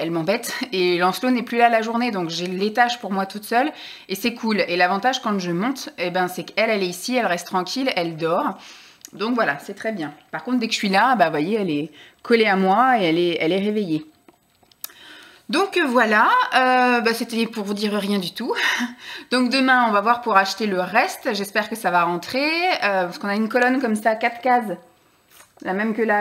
elle m'embête et Lancelot n'est plus là la journée, donc j'ai l'étage pour moi toute seule et c'est cool. Et l'avantage quand je monte, eh ben, c'est qu'elle est ici, elle reste tranquille, elle dort. Donc voilà, c'est très bien. Par contre, dès que je suis là, bah, vous voyez, elle est collée à moi et elle est réveillée. Donc voilà, bah, c'était pour vous dire rien du tout. Donc demain, on va voir pour acheter le reste. J'espère que ça va rentrer, parce qu'on a une colonne comme ça, 4 cases. La même que là,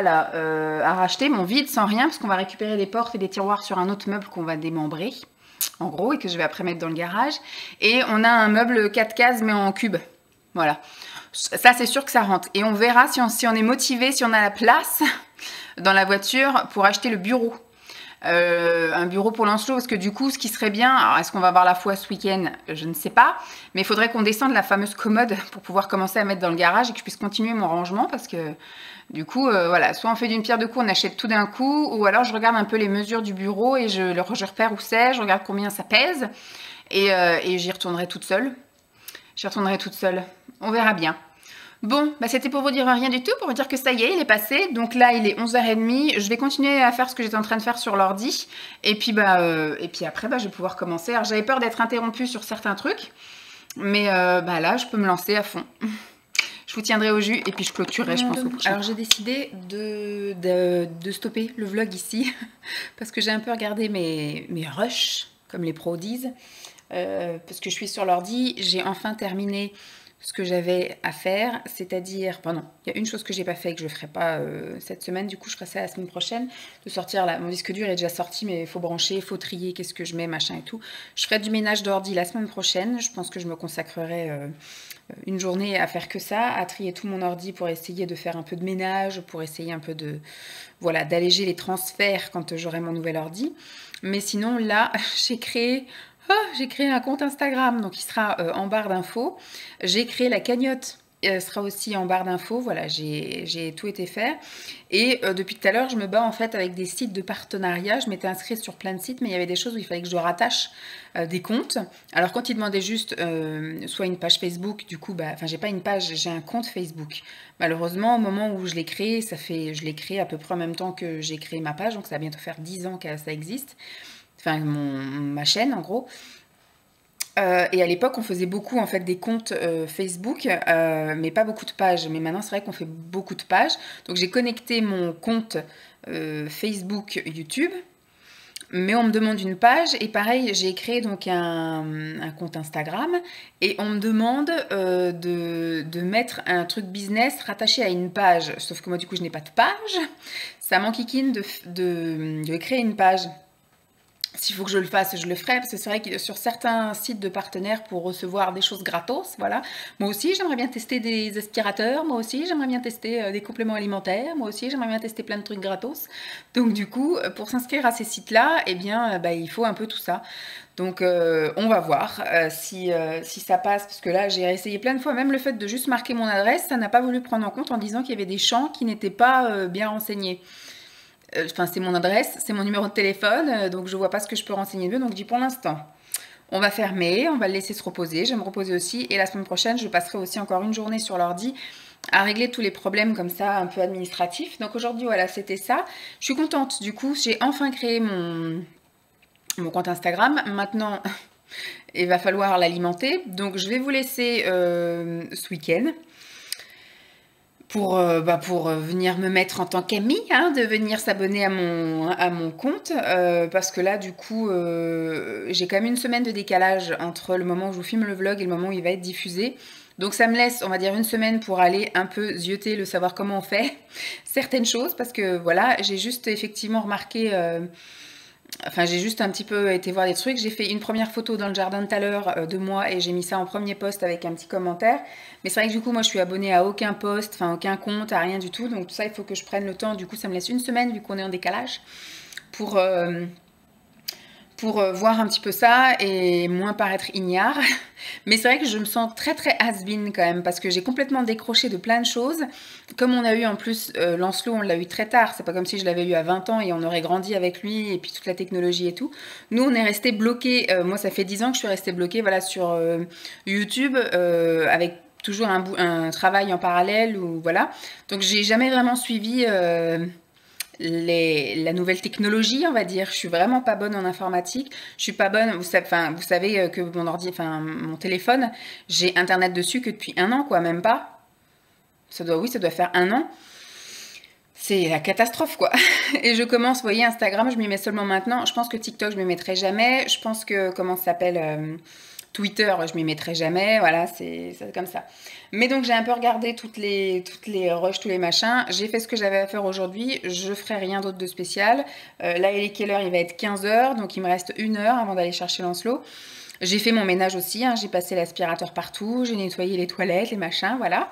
à racheter, mon vide, sans rien, parce qu'on va récupérer des portes et des tiroirs sur un autre meuble qu'on va démembrer, en gros, et que je vais après mettre dans le garage. Et on a un meuble 4 cases, mais en cube. Voilà. Ça, c'est sûr que ça rentre. Et on verra si on est motivé, si on a la place dans la voiture pour acheter le bureau. Un bureau pour Lancelot, parce que du coup, ce qui serait bien, alors est-ce qu'on va avoir la foi ce week-end? Je ne sais pas, mais il faudrait qu'on descende la fameuse commode pour pouvoir commencer à mettre dans le garage et que je puisse continuer mon rangement, parce que du coup, voilà, soit on fait d'une pierre deux coups, on achète tout d'un coup, ou alors je regarde un peu les mesures du bureau et je repère où c'est, je regarde combien ça pèse, et j'y retournerai toute seule. On verra bien. Bon, bah c'était pour vous dire rien du tout, pour vous dire que ça y est, il est passé. Donc là, il est 11h30. Je vais continuer à faire ce que j'étais en train de faire sur l'ordi. Et puis après, bah, je vais pouvoir commencer. Alors, j'avais peur d'être interrompue sur certains trucs. Mais bah, là, je peux me lancer à fond. Je vous tiendrai au jus et puis je clôturerai, je pense, au prochain. Alors, j'ai décidé de stopper le vlog ici. Parce que j'ai un peu regardé mes rushs, comme les pros disent. Parce que je suis sur l'ordi. J'ai enfin terminé ce que j'avais à faire, c'est-à-dire, enfin non, il y a une chose que j'ai pas fait et que je ferai pas cette semaine, du coup je ferai ça la semaine prochaine, de sortir là, mon disque dur est déjà sorti, mais il faut brancher, il faut trier, qu'est-ce que je mets, machin et tout. Je ferai du ménage d'ordi la semaine prochaine, je pense que je me consacrerai une journée à faire que ça, à trier tout mon ordi pour essayer de faire un peu de ménage, pour essayer un peu de, voilà, d'alléger les transferts quand j'aurai mon nouvel ordi. Mais sinon là, j'ai créé un compte Instagram, donc il sera en barre d'infos. J'ai créé la cagnotte, sera aussi en barre d'infos. Voilà, j'ai tout été faire. Et depuis tout à l'heure, je me bats en fait avec des sites de partenariat. Je m'étais inscrite sur plein de sites, mais il y avait des choses où il fallait que je rattache des comptes. Alors quand ils demandaient juste soit une page Facebook, du coup, bah, enfin j'ai pas une page, j'ai un compte Facebook. Malheureusement, au moment où je l'ai créé, je l'ai créé à peu près en même temps que j'ai créé ma page, donc ça va bientôt faire 10 ans que ça existe. Enfin, ma chaîne en gros. Et à l'époque, on faisait beaucoup en fait des comptes Facebook, mais pas beaucoup de pages. Mais maintenant, c'est vrai qu'on fait beaucoup de pages. Donc, j'ai connecté mon compte Facebook YouTube, mais on me demande une page. Et pareil, j'ai créé donc un compte Instagram, et on me demande de mettre un truc business rattaché à une page. Sauf que moi, du coup, je n'ai pas de page. Ça m'enquiquine de créer une page. S'il faut que je le fasse, je le ferai, parce que c'est vrai que sur certains sites de partenaires, pour recevoir des choses gratos, voilà. Moi aussi, j'aimerais bien tester des aspirateurs, moi aussi, j'aimerais bien tester des compléments alimentaires, moi aussi, j'aimerais bien tester plein de trucs gratos. Donc du coup, pour s'inscrire à ces sites-là, eh bien, bah, il faut un peu tout ça. Donc on va voir si ça passe, parce que là, j'ai essayé plein de fois, même le fait de juste marquer mon adresse, ça n'a pas voulu prendre en compte en disant qu'il y avait des champs qui n'étaient pas bien renseignés. Enfin, c'est mon adresse, c'est mon numéro de téléphone, donc je vois pas ce que je peux renseigner mieux. Donc je dis pour l'instant, on va fermer, on va le laisser se reposer. Je vais me reposer aussi, et la semaine prochaine, je passerai aussi encore une journée sur l'ordi à régler tous les problèmes comme ça, un peu administratifs. Donc aujourd'hui, voilà, c'était ça. Je suis contente, du coup, j'ai enfin créé mon compte Instagram. Maintenant, il va falloir l'alimenter. Donc je vais vous laisser ce week-end pour venir me mettre en tant qu'amie, hein, de venir s'abonner à mon compte, parce que là, du coup, j'ai quand même une semaine de décalage entre le moment où je vous filme le vlog et le moment où il va être diffusé. Donc ça me laisse, on va dire, une semaine pour aller un peu zioter, le savoir comment on fait certaines choses, parce que voilà, j'ai juste effectivement remarqué, enfin j'ai juste un petit peu été voir des trucs. J'ai fait une première photo dans le jardin tout à l'heure de moi et j'ai mis ça en premier post avec un petit commentaire. Mais c'est vrai que du coup moi je suis abonnée à aucun post, enfin aucun compte, à rien du tout. Donc tout ça il faut que je prenne le temps. Du coup ça me laisse une semaine vu qu'on est en décalage pour voir un petit peu ça et moins paraître ignare. Mais c'est vrai que je me sens très très has-been quand même parce que j'ai complètement décroché de plein de choses. Comme on a eu en plus Lancelot, on l'a eu très tard. C'est pas comme si je l'avais eu à 20 ans et on aurait grandi avec lui et puis toute la technologie et tout. Nous, on est resté bloqué. Moi, ça fait 10 ans que je suis restée bloquée voilà, sur YouTube avec toujours un travail en parallèle. Ou, voilà. Donc, j'ai jamais vraiment suivi... la nouvelle technologie, on va dire. Je suis vraiment pas bonne en informatique. Je suis pas bonne. Vous savez que mon téléphone, j'ai internet dessus que depuis 1 an, quoi, même pas. Ça doit faire 1 an. C'est la catastrophe, quoi. Et je commence, vous voyez, Instagram, je m'y mets seulement maintenant. Je pense que TikTok, je m'y mettrai jamais. Je pense que, comment ça s'appelle Twitter, je m'y mettrai jamais. Voilà, c'est comme ça. Mais donc, j'ai un peu regardé toutes les rushs, tous les machins. J'ai fait ce que j'avais à faire aujourd'hui. Je ferai rien d'autre de spécial. Là, il est quelle heure? Il va être 15 h. Donc, il me reste 1 heure avant d'aller chercher Lancelot. J'ai fait mon ménage aussi. Hein. J'ai passé l'aspirateur partout. J'ai nettoyé les toilettes, les machins. Voilà.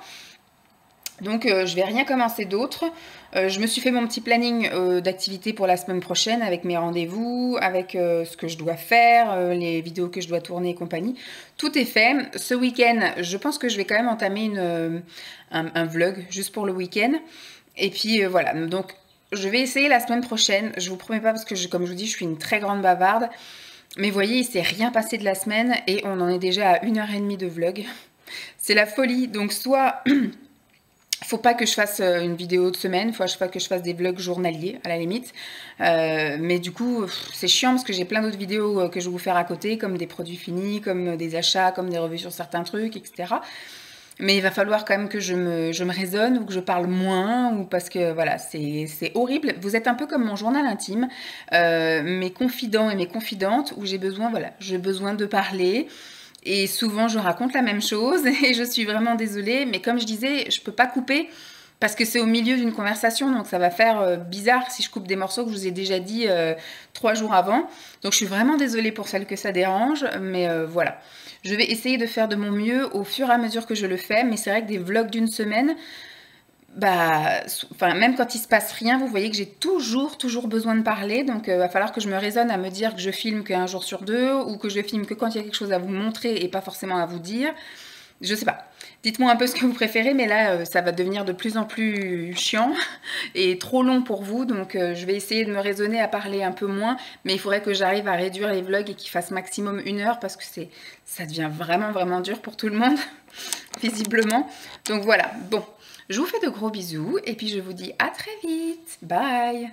Donc, je vais rien commencer d'autre. Je me suis fait mon petit planning d'activités pour la semaine prochaine avec mes rendez-vous, avec ce que je dois faire, les vidéos que je dois tourner et compagnie. Tout est fait. Ce week-end, je pense que je vais quand même entamer un vlog juste pour le week-end. Et puis voilà, donc je vais essayer la semaine prochaine. Je vous promets pas parce que, comme je vous dis, je suis une très grande bavarde. Mais vous voyez, il s'est rien passé de la semaine et on en est déjà à 1h30 de vlog. C'est la folie. Donc soit... Faut pas que je fasse une vidéo de semaine, faut pas que je fasse des vlogs journaliers à la limite. Mais du coup, c'est chiant parce que j'ai plein d'autres vidéos que je vais vous faire à côté, comme des produits finis, comme des achats, comme des revues sur certains trucs, etc. Mais il va falloir quand même que je me raisonne ou que je parle moins, ou parce que voilà, c'est horrible. Vous êtes un peu comme mon journal intime, mes confidents et mes confidentes, où j'ai besoin de parler. Et souvent, je raconte la même chose et je suis vraiment désolée. Mais comme je disais, je ne peux pas couper parce que c'est au milieu d'une conversation. Donc, ça va faire bizarre si je coupe des morceaux que je vous ai déjà dit 3 jours avant. Donc, je suis vraiment désolée pour celles que ça dérange. Mais voilà. Je vais essayer de faire de mon mieux au fur et à mesure que je le fais. Mais c'est vrai que des vlogs d'une semaine... même quand il se passe rien, vous voyez que j'ai toujours besoin de parler. Donc, va falloir que je me raisonne à me dire que je filme qu'un jour sur 2 ou que je filme que quand il y a quelque chose à vous montrer et pas forcément à vous dire. Je sais pas. Dites-moi un peu ce que vous préférez, mais là, ça va devenir de plus en plus chiant et trop long pour vous. Donc, je vais essayer de me raisonner à parler un peu moins. Mais il faudrait que j'arrive à réduire les vlogs et qu'ils fassent maximum 1 heure parce que ça devient vraiment dur pour tout le monde, visiblement. Donc, voilà. Bon. Je vous fais de gros bisous et puis je vous dis à très vite. Bye!